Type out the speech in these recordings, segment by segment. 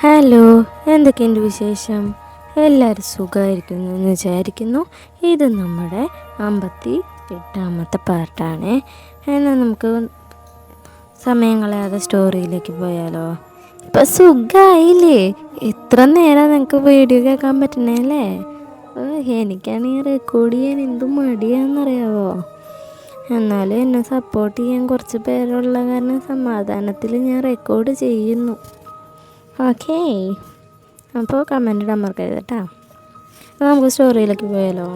Hello, എന്തൊക്കെയുണ്ട് വിശേഷം? എല്ലാവരും സുഖമായിരിക്കുന്നു എന്ന് വിചാരിക്കുന്നു. ഇത് നമ്മുടെ 58ാമത്തെ പാർട്ടാണ്. എന്നാൽ നമുക്ക് സമയം കളയാതെ സ്റ്റോറിയിലേക്ക് പോയാലോ? ഇപ്പം സുഖമായില്ലേ? ഇത്ര നേരം നിങ്ങൾക്ക് വീഡിയോ കേൾക്കാൻ പറ്റണല്ലേ? എനിക്കാണെങ്കിൽ റെക്കോർഡ് ചെയ്യാൻ എന്ത് മടിയാണെന്നറിയാവോ? എന്നാലും എന്നെ സപ്പോർട്ട് ചെയ്യാൻ കുറച്ച് പേരുള്ള കാരണം സമാധാനത്തിൽ ഞാൻ റെക്കോർഡ് ചെയ്യുന്നു. ഓക്കേ, അപ്പോൾ കമൻറ്റ് ഇടാൻ മറക്കരുത് കേട്ടോ. അപ്പോൾ നമുക്ക് സ്റ്റോറിയിലേക്ക് പോയാലോ?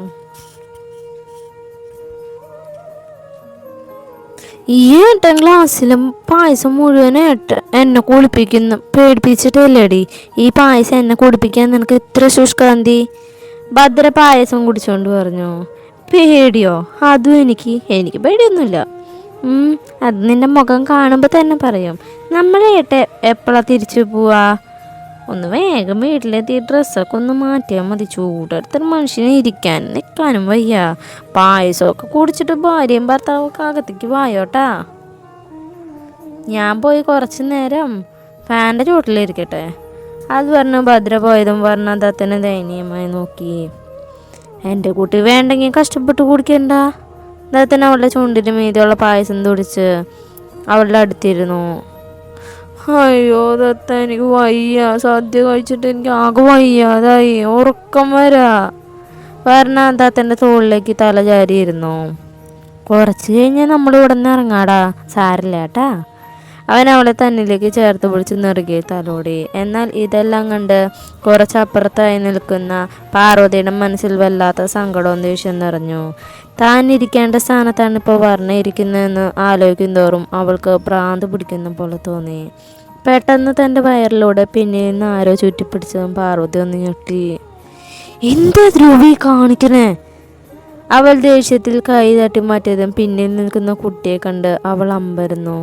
ഈ 8ാം ക്ലാസ്സിലും പായസം മുഴുവനായിട്ട് എന്നെ കുളിപ്പിക്കുന്നു. പേടിപ്പിച്ചിട്ടല്ലേടി ഈ പായസം എന്നെ കുടിപ്പിക്കാൻ നിനക്ക് ഇത്ര ശുഷ്കാന്തി? ഭദ്ര പായസം കുടിച്ചോണ്ട് പറഞ്ഞു. പേടിയോ? അതും എനിക്ക് പേടിയൊന്നുമില്ല. അത് നിൻ്റെ മുഖം കാണുമ്പോൾ തന്നെ പറയും. നമ്മളേട്ടെ എപ്പോഴാണ് തിരിച്ചു പോവാ? ഒന്ന് വേഗം വീട്ടിലെത്തി ഡ്രസ്സൊക്കെ ഒന്ന് മാറ്റിയാൽ മതി. ചൂടെടുത്തൊരു മനുഷ്യനെ ഇരിക്കാനും നിൽക്കാനും വയ്യ. പായസമൊക്കെ കുടിച്ചിട്ട് ഭാര്യയും ഭർത്താവൊക്കെ അകത്തേക്ക് വായോട്ടാ. ഞാൻ പോയി കുറച്ച് നേരം ഫാൻ്റെ ചുവട്ടിലിരിക്കട്ടെ. അത് പറഞ്ഞു ഭദ്ര പോയതും പറഞ്ഞ ദത്തനെ ദയനീയമായി നോക്കി. എൻ്റെ കുട്ടി വേണ്ടെങ്കിൽ കഷ്ടപ്പെട്ട് കുടിക്കണ്ട. ദത്തൻ അവളുടെ ചുണ്ടിന് മീതിയുള്ള പായസം തുടിച്ച് അവളുടെ അടുത്തിരുന്നു. അയ്യോ ദത്ത, എനിക്ക് വയ്യ. സദ്യ കഴിച്ചിട്ട് എനിക്ക് ആകെ വയ്യാതായി. ഉറക്കം വരാ. പറഞ്ഞ ദത്തൻ്റെ തോളിലേക്ക് തല ചാരിയിരുന്നു. കുറച്ച് കഴിഞ്ഞാൽ നമ്മൾ ഇവിടെ നിന്ന് ഇറങ്ങാടാ, സാരില്ല കേട്ടാ. അവൻ അവളെ തന്നിലേക്ക് ചേർത്ത് പിടിച്ച് നെറുകെ തലോടി. എന്നാൽ ഇതെല്ലാം കണ്ട് കുറച്ചപ്പുറത്തായി നിൽക്കുന്ന പാർവതിയുടെ മനസ്സിൽ വല്ലാത്ത സങ്കടവും ദേഷ്യം നിറഞ്ഞു. താൻ ഇരിക്കേണ്ട സ്ഥാനത്താണ് ഇപ്പോൾ വർണ്ണ ഇരിക്കുന്നതെന്ന് ആലോചിക്കും തോറും അവൾക്ക് ഭ്രാന്ത് പിടിക്കുന്ന പോലെ തോന്നി. പെട്ടെന്ന് തൻ്റെ വയറിലൂടെ പിന്നിൽ നിന്ന് ആരോ ചുറ്റിപ്പിടിച്ചതും പാർവതി ഒന്ന് ഞെട്ടി. എന്താ ധ്രുവി കാണിക്കണേ? അവൾ ദേഷ്യത്തിൽ കൈ തട്ടി മാറ്റിയതും പിന്നിൽ നിൽക്കുന്ന കുട്ടിയെ കണ്ട് അവൾ അമ്പരന്നു.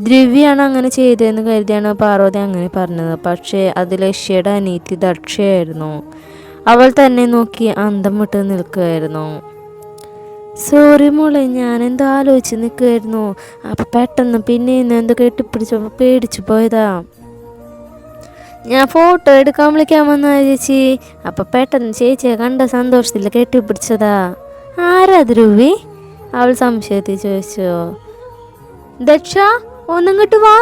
ദ്രവ്യാണ് അങ്ങനെ ചെയ്തതെന്ന് കരുതിയാണ് പാർവതി അങ്ങനെ പറഞ്ഞത്. പക്ഷേ അത് ലക്ഷ്യയുടെ അനീതി ദക്ഷയായിരുന്നു. അവൾ തന്നെ നോക്കി അന്തം വിട്ട് നിൽക്കുകയായിരുന്നു. സോറി മോളെ, ഞാനെന്തോ ആലോചിച്ച് നിൽക്കുകയായിരുന്നു. അപ്പം പെട്ടെന്ന് പിന്നെ എന്തോ കെട്ടിപ്പിടിച്ചപ്പോൾ പേടിച്ചു പോയതാ. ഞാൻ ഫോട്ടോ എടുക്കാൻ വിളിക്കാൻ വന്നാ ചേച്ചി. അപ്പം പെട്ടെന്ന് ചേച്ചിയെ കണ്ട സന്തോഷത്തിൽ കെട്ടിപ്പിടിച്ചതാ. ആരാ ധ്രുവി? അവൾ സംശയത്തിൽ ചോദിച്ചു. ദക്ഷ, ഒന്നിങ്ങോട്ട് വാ.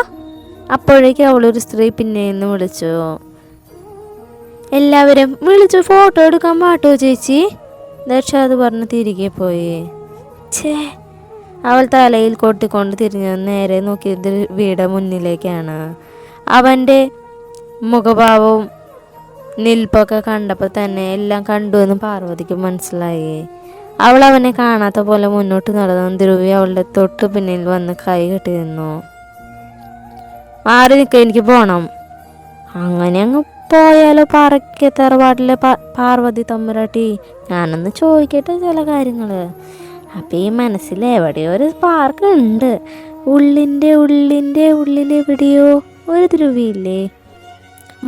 അപ്പോഴേക്കും അവളൊരു സ്ത്രീ പിന്നെ നിന്ന് വിളിച്ചു. എല്ലാവരും വിളിച്ചു ഫോട്ടോ എടുക്കാൻ പാട്ടോ ചേച്ചി? ദക്ഷ അത് പറഞ്ഞ് തിരികെ പോയി. ഛേ, അവൾ തലയിൽ കൊട്ടിക്കൊണ്ട് തിരിഞ്ഞു നേരെ നോക്കിയത് ധ്രുവിയുടെ മുന്നിലേക്കാണ്. അവൻ്റെ മുഖഭാവവും നിൽപ്പൊക്കെ കണ്ടപ്പോൾ തന്നെ എല്ലാം കണ്ടു എന്ന് പാർവതിക്ക് മനസ്സിലായി. അവൾ അവനെ കാണാത്ത പോലെ മുന്നോട്ട് നടന്നു. ധ്രുവി അവളുടെ തൊട്ട് പിന്നിൽ വന്ന് കൈ കെട്ടി നിന്നു. മാറി നിൽക്കുക, എനിക്ക് പോകണം. അങ്ങനെ അങ്ങ് പോയാലോ പാറയ്ക്ക് തറവാട്ടിലെ പാർവതി തമ്പുരാട്ടി? ഞാനൊന്ന് ചോദിക്കട്ടെ ചില കാര്യങ്ങൾ. അപ്പം ഈ മനസ്സിൽ എവിടെയോ ഒരു പാർക്ക് ഉണ്ട്. ഉള്ളിൻ്റെ ഉള്ളിലെവിടെയോ ഒരു ധ്രുവിയില്ലേ?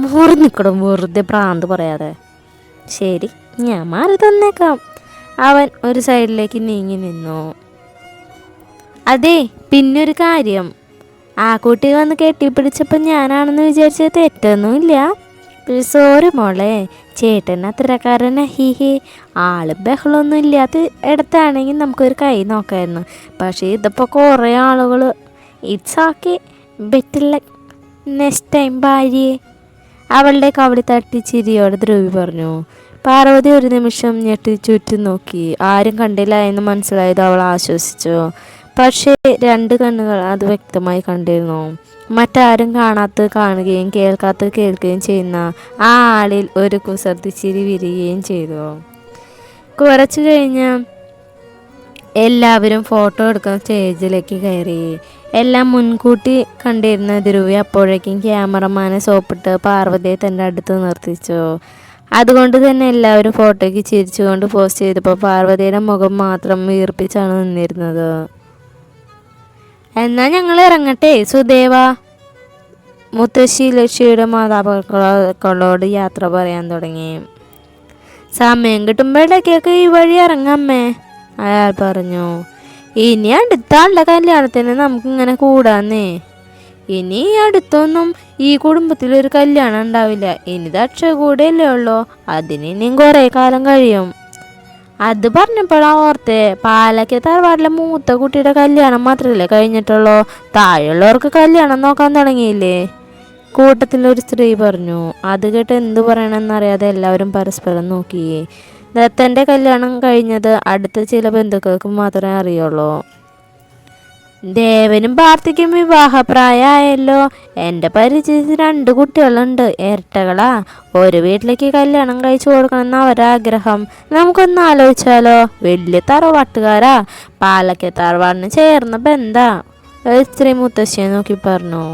മോറി നിൽക്കണം, വെറുതെ ഭ്രാന്ത് പറയാതെ. ശരി, ഞാൻ മാറി തന്നേക്കാം. അവൻ ഒരു സൈഡിലേക്ക് നീങ്ങി നിന്നു. അതെ, പിന്നൊരു കാര്യം. ആ കുട്ടി വന്ന് കെട്ടിപ്പിടിച്ചപ്പോൾ ഞാനാണെന്ന് വിചാരിച്ചത് തെറ്റൊന്നുമില്ല. സോറി മോളെ, ചേട്ടൻ അത്രക്കാരനാ. ഹി ആള് ബഹളമൊന്നും ഇല്ലാത്ത ഇടത്താണെങ്കിൽ നമുക്കൊരു കൈ നോക്കായിരുന്നു. പക്ഷേ ഇതിപ്പോൾ കുറേ ആളുകൾ. It's okay, better luck next time ഭാര്യയെ. അവളുടെ കവളി തട്ടി ചിരിയോടെ ധ്രുവി പറഞ്ഞു. പാർവതി ഒരു നിമിഷം ഞെട്ടി ചുറ്റും നോക്കി. ആരും കണ്ടില്ല എന്ന് മനസ്സിലായത് അവൾ ആശ്വസിച്ചു. പക്ഷേ 2 കണ്ണുകൾ അത് വ്യക്തമായി കണ്ടിരുന്നു. മറ്റാരും കാണാത്തത് കാണുകയും കേൾക്കാത്തത് കേൾക്കുകയും ചെയ്യുന്ന ആ ആളിൽ ഒരു കുസൃതി ചിരി വിരിയുകയും ചെയ്തു. കുറച്ചു കഴിഞ്ഞ് എല്ലാവരും ഫോട്ടോ എടുക്കുന്ന സ്റ്റേജിലേക്ക് കയറി. എല്ലാം മുൻകൂട്ടി കണ്ടിരുന്ന ധ്രുവി അപ്പോഴേക്കും ക്യാമറമാനെ സോപ്പിട്ട് പാർവതിയെ തൻ്റെ അടുത്ത് നിർത്തിച്ചു. അതുകൊണ്ട് തന്നെ എല്ലാവരും ഫോട്ടോയ്ക്ക് ചിരിച്ചുകൊണ്ട് പോസ്റ്റ് ചെയ്തപ്പോൾ പാർവതിയുടെ മുഖം മാത്രം വീർപ്പിച്ചാണ് നിന്നിരുന്നത്. എന്നാൽ ഞങ്ങൾ ഇറങ്ങട്ടെ സുദേവ. മുത്തശ്ശി ലക്ഷ്യയുടെ മാതാപിതാക്കളോട് യാത്ര പറയാൻ തുടങ്ങി. സമയം കിട്ടുമ്പോഴേക്കൊക്കെ ഈ വഴി ഇറങ്ങാമേ, അയാൾ പറഞ്ഞു. ഇനി അടുത്ത ആളുടെ കല്യാണത്തിന് നമുക്കിങ്ങനെ കൂടാന്നേ. ഇനി അടുത്തൊന്നും ഈ കുടുംബത്തിലൊരു കല്യാണം ഉണ്ടാവില്ല. ഇനി അക്ഷയ കൂടെയല്ലേ ഉള്ളൂ, അതിന് ഇനിയും കുറേ കാലം കഴിയും. അത് പറഞ്ഞപ്പോഴാ ഓർത്തെ, പാലക്കെ തറവാട്ടിലെ മൂത്ത കുട്ടിയുടെ കല്യാണം മാത്രമല്ലേ കഴിഞ്ഞിട്ടുള്ളൂ, താഴെയുള്ളവർക്ക് കല്യാണം നോക്കാൻ തുടങ്ങിയില്ലേ? കൂട്ടത്തിലൊരു സ്ത്രീ പറഞ്ഞു. അത് കേട്ട് എന്തു പറയണമെന്നറിയാതെ എല്ലാവരും പരസ്പരം നോക്കിയേ. ദത്തൻ്റെ കല്യാണം കഴിഞ്ഞത് അടുത്ത ചില ബന്ധുക്കൾക്ക് മാത്രമേ അറിയുള്ളൂ. ദേവനും പാർത്തിക്കും വിവാഹപ്രായമായല്ലോ. എൻ്റെ പരിചയത്തിൽ 2 കുട്ടികളുണ്ട്, ഇരട്ടകളാ. ഒരു വീട്ടിലേക്ക് കല്യാണം കഴിച്ചു കൊടുക്കണമെന്ന് അവരാഗ്രഹം. നമുക്കൊന്ന് ആലോചിച്ചാലോ? വലിയ തറവാട്ടുകാരാ, പാലക്കെ തറവാടിന് ചേർന്ന ബന്ധാ. സ്ത്രീ മുത്തശ്ശിയെ നോക്കി പറഞ്ഞു.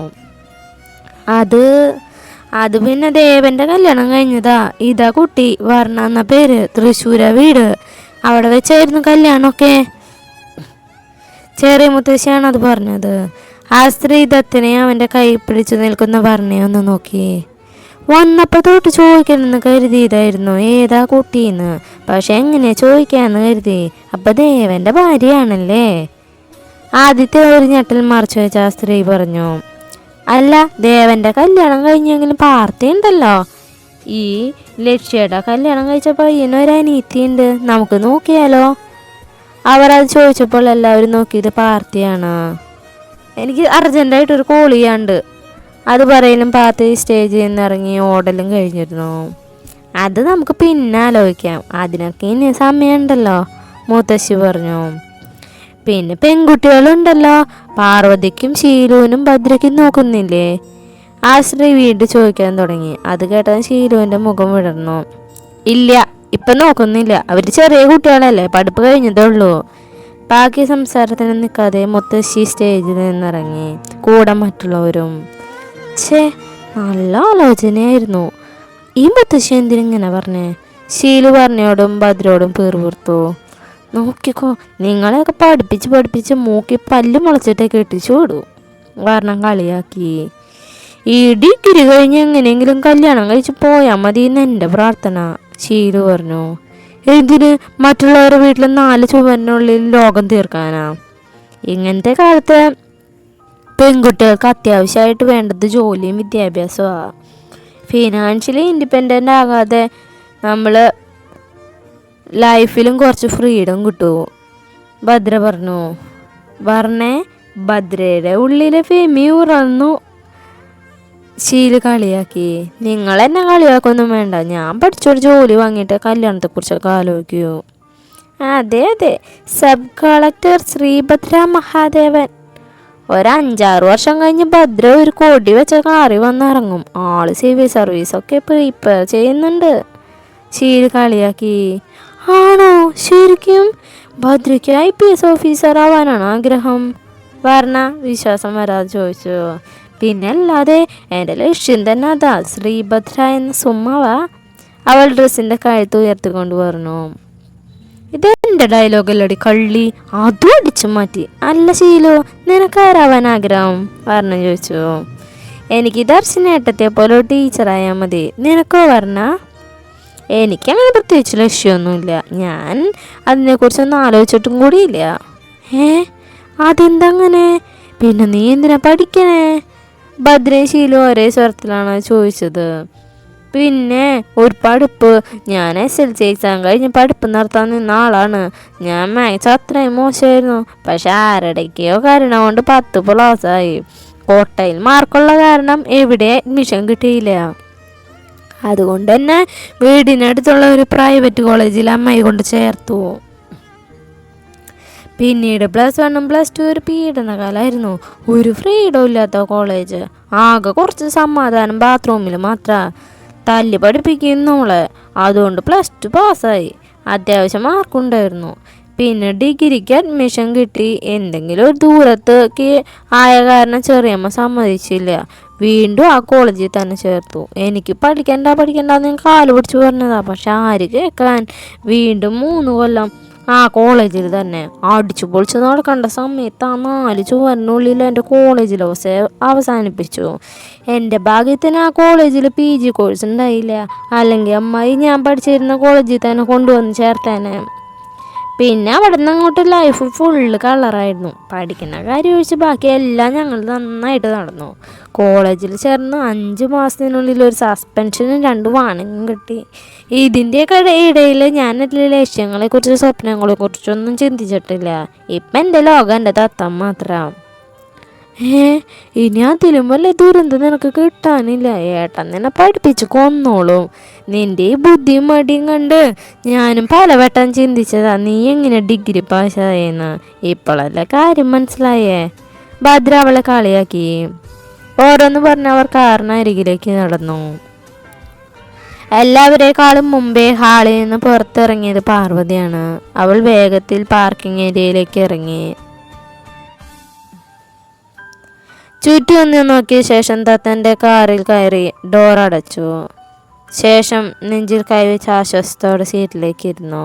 അത് പിന്നെ ദേവന്റെ കല്യാണം കഴിഞ്ഞതാ. ഇതാ കുട്ടി, വർണ്ണ എന്ന പേര്, തൃശ്ശൂരാ വീട്. അവിടെ വെച്ചായിരുന്നു കല്യാണമൊക്കെ. ചെറിയ മുത്തശ്ശിയാണ് അത് പറഞ്ഞത്. ആ സ്ത്രീ ദത്തിനെ അവൻ്റെ കൈ പിടിച്ചു നിൽക്കുന്ന വർണ്ണയെ ഒന്ന് നോക്കി. വന്നപ്പോൾ തൊട്ട് ചോദിക്കണമെന്ന് കരുതിയതായിരുന്നു ഏതാ കുട്ടിന്ന്. പക്ഷെ എങ്ങനെയാ ചോദിക്കാന്ന് കരുതി. അപ്പം ദേവൻ്റെ ഭാര്യയാണല്ലേ? ആദ്യത്തെ ഒരു ഞെട്ടൽ മറച്ചു വെച്ച ആ സ്ത്രീ പറഞ്ഞു. അല്ല, ദേവൻ്റെ കല്യാണം കഴിഞ്ഞെങ്കിലും പാർത്തി ഉണ്ടല്ലോ. ഈ ലക്ഷ്യയുടെ കല്യാണം കഴിച്ച പയ്യനൊരു അനീത്തിയുണ്ട്, നമുക്ക് നോക്കിയാലോ? അവരത് ചോദിച്ചപ്പോൾ എല്ലാവരും നോക്കിയത് പാർത്തിയാണ്. എനിക്ക് അർജൻറ്റായിട്ടൊരു കോൾ ചെയ്യാണ്ട്. അത് പറയലും പാർത്തി സ്റ്റേജിൽ നിന്ന് ഇറങ്ങി ഓടലും കഴിഞ്ഞിരുന്നു. അത് നമുക്ക് പിന്നെ ആലോചിക്കാം, അതിനൊക്കെ ഇനി സമയമുണ്ടല്ലോ, മുത്തശ്ശി പറഞ്ഞു. പിന്നെ പെൺകുട്ടികളുണ്ടല്ലോ, പാർവതിക്കും ശീലുവിനും ഭദ്രയ്ക്കും നോക്കുന്നില്ലേ? ആ സ്ത്രീ വീണ്ടും ചോദിക്കാൻ തുടങ്ങി. അത് കേട്ടത് ശീലുവിൻ്റെ മുഖം വിടർന്നു. ഇല്ല, ഇപ്പം നോക്കുന്നില്ല, അവർ ചെറിയ കുട്ടികളല്ലേ, പഠിപ്പ് കഴിഞ്ഞതേ ഉള്ളൂ. ബാക്കി സംസാരത്തിന് നിൽക്കാതെ മുത്തശ്ശി സ്റ്റേജിൽ നിന്നിറങ്ങി, കൂടെ മറ്റുള്ളവരും. നല്ല ആലോചനയായിരുന്നു. ഈ മുത്തശ്ശി എന്തിനിങ്ങനെ പറഞ്ഞേ? ശീലു പറഞ്ഞോടും ഭദ്രോടും പീർവീർത്തു. നോക്കിക്കോ, നിങ്ങളെയൊക്കെ പഠിപ്പിച്ച് മൂക്കി പല്ല് മുളച്ചിട്ടേ കെട്ടിച്ചു വിടൂ, കാരണം കളിയാക്കി. ഈ ഡിഗ്രി കഴിഞ്ഞ് എങ്ങനെയെങ്കിലും കല്യാണം കഴിച്ച് പോയാൽ മതി എന്ന് എൻ്റെ പ്രാർത്ഥന, ശീലു പറഞ്ഞു. എന്തിന്? മറ്റുള്ളവരുടെ വീട്ടിൽ 4 ചുവരിനുള്ളിൽ ലോകം തീർക്കാനാ? ഇങ്ങനത്തെ കാലത്ത് പെൺകുട്ടികൾക്ക് അത്യാവശ്യമായിട്ട് വേണ്ടത് ജോലിയും വിദ്യാഭ്യാസമാണ്. ഫിനാൻഷ്യലി ഇൻഡിപെൻഡൻ്റ് ആകാതെ നമ്മൾ ലൈഫിലും കുറച്ച് ഫ്രീഡം കിട്ടുമോ? ഭദ്ര പറഞ്ഞു. ഭദ്രയുടെ ഉള്ളിലെ ഫെമി ഉറന്നു. ശീല് കളിയാക്കി. നിങ്ങൾ എന്നെ കളിയാക്കൊന്നും വേണ്ട, ഞാൻ പഠിച്ചൊരു ജോലി വാങ്ങിയിട്ട് കല്യാണത്തെക്കുറിച്ചൊക്കെ ആലോചിക്കൂ. അതെ, സബ് കളക്ടർ ശ്രീഭദ്ര മഹാദേവൻ. 5-6 വർഷം കഴിഞ്ഞ് ഭദ്ര ഒരു കൊടി വെച്ച കാറി വന്നിറങ്ങും. ആള് സിവിൽ സർവീസൊക്കെ പ്രിപ്പയർ ചെയ്യുന്നുണ്ട്. ശീല് കളിയാക്കി. ആണോ? ശരിക്കും? ഭദ്രയ്ക്ക് IPS ഓഫീസർ ആവാനാണ് ആഗ്രഹം? വർണ്ണ വിശ്വാസം വരാതെ ചോദിച്ചു. പിന്നെ അല്ലാതെ, എൻ്റെ ലക്ഷ്യം തന്നെ അതാ. ശ്രീഭദ്ര എന്ന സുമ്മവാ. അവൾ ഡ്രസ്സിൻ്റെ കഴുത്ത് ഉയർത്തിക്കൊണ്ട് പറഞ്ഞു. ഇതെൻ്റെ ഡയലോഗല്ലടി കള്ളി, അതും അടിച്ചു മാറ്റി. അല്ല ശീലു, നിനക്കാരാവാൻ ആഗ്രഹം? വർണ്ണ ചോദിച്ചു. എനിക്ക് ദർശനേട്ടത്തെ പോലെ ടീച്ചറായാൽ മതി. നിനക്കോ വർണ്ണ? എനിക്കങ്ങനെ പ്രത്യേകിച്ച് ലക്ഷ്യമൊന്നുമില്ല. ഞാൻ അതിനെക്കുറിച്ചൊന്നും ആലോചിച്ചിട്ടും കൂടിയില്ല. അതെന്തങ്ങനെ? പിന്നെ നീ എന്തിനാ പഠിക്കണേ? ഭദ്രയും ശീലു ഒരേ സ്വരത്തിലാണ് ചോദിച്ചത്. പിന്നെ ഒരു പഠിപ്പ്. ഞാൻ SLC എക്സാം കഴിഞ്ഞ് പഠിപ്പ് നടത്താൻ നിന്ന ആളാണ്. ഞാൻ മാത്സ് അത്രയും മോശമായിരുന്നു. പക്ഷെ ആരുടെയൊക്കെയോ കാരണം കൊണ്ട് 10 പ്ലസായി. കോട്ടയിൽ മാർക്കുള്ള കാരണം എവിടെ അഡ്മിഷൻ കിട്ടിയില്ല. അതുകൊണ്ട് തന്നെ വീടിനടുത്തുള്ള ഒരു പ്രൈവറ്റ് കോളേജിൽ അമ്മായി കൊണ്ട് ചേർത്തു. പിന്നീട് +1 +2 ഒരു പീഡനകാലമായിരുന്നു. ഒരു ഫ്രീഡം ഇല്ലാത്ത കോളേജ്. ആകെ കുറച്ച് സമാധാനം ബാത്റൂമിൽ മാത്രമാണ്. തല്ലി പഠിപ്പിക്കും നമ്മളെ. അതുകൊണ്ട് +2 പാസ്സായി. അത്യാവശ്യം മാർക്കുണ്ടായിരുന്നു. പിന്നെ ഡിഗ്രിക്ക് അഡ്മിഷൻ കിട്ടി. എന്തെങ്കിലും ഒരു ദൂരത്തേക്ക് ആയ കാരണം ചെറിയമ്മ സമ്മതിച്ചില്ല. വീണ്ടും ആ കോളേജിൽ തന്നെ ചേർത്തു. എനിക്ക് പഠിക്കണ്ടെന്ന് ഞാൻ കാല് പിടിച്ച് പറഞ്ഞതാ. പക്ഷെ ആര് കേൾക്കാൻ? വീണ്ടും 3 കൊല്ലം ആ കോളേജിൽ തന്നെ അടിച്ചു പൊളിച്ച് നടക്കേണ്ട സമയത്ത് ആ 4 ചുവരിനുള്ളിൽ എൻ്റെ കോളേജിൽ അവസാനിപ്പിച്ചു. എൻ്റെ ഭാഗ്യത്തിന് ആ കോളേജിൽ PG കോഴ്സ് ഉണ്ടായില്ല. അല്ലെങ്കിൽ അമ്മായി ഞാൻ പഠിച്ചിരുന്ന കോളേജിൽ തന്നെ കൊണ്ടുവന്ന് ചേർത്തേനെ. പിന്നെ അവിടെ നിന്ന് അങ്ങോട്ട് ലൈഫ് ഫുള്ള് കളറായിരുന്നു. പഠിക്കുന്ന കാര്യം ഒഴിച്ച് ബാക്കി എല്ലാം ഞങ്ങൾ നന്നായിട്ട് നടന്നു. കോളേജിൽ ചേർന്ന് 5 മാസത്തിനുള്ളിൽ ഒരു സസ്പെൻഷനും 2 വാണിങ്ങും കിട്ടി. ഇതിൻ്റെയൊക്കെ ഇടയിൽ ഞാൻ എൻ്റെ ലക്ഷ്യങ്ങളെക്കുറിച്ച് സ്വപ്നങ്ങളെക്കുറിച്ചൊന്നും ചിന്തിച്ചിട്ടില്ല. ഇപ്പം എൻ്റെ ലോകം എൻ്റെ തത്തം മാത്രം. ഇനി അതിലും വല്ല ദുരന്തം നിനക്ക് കിട്ടാനില്ല. ഏട്ടൻ നിന്നെ പഠിപ്പിച്ച് കൊന്നോളും. നിന്റെ ഈ ബുദ്ധിയും മടിയും കണ്ട് ഞാനും പലവട്ടം ചിന്തിച്ചതാ നീ എങ്ങനെ ഡിഗ്രി പാസ്സായെന്ന്. ഇപ്പോഴല്ലേ കാര്യം മനസ്സിലായേ. ഭദ്ര അവളെ കളിയാക്കി. ഓരോന്ന് പറഞ്ഞ് അവർ കാറിനരികിലേക്ക് നടന്നു. എല്ലാവരെക്കാളും മുമ്പേ ഹാളിൽ നിന്ന് പുറത്തിറങ്ങിയത് പാർവതിയാണ്. അവൾ വേഗത്തിൽ പാർക്കിംഗ് ഏരിയയിലേക്ക് ഇറങ്ങി. ചുറ്റി ഒന്ന് നോക്കിയ ശേഷം തത്തൻ്റെ കാറിൽ കയറി ഡോർ അടച്ചു. ശേഷം നെഞ്ചിൽ കൈവച്ച് ആശ്വാസത്തോടെ സീറ്റിലേക്ക് ഇരുന്നു.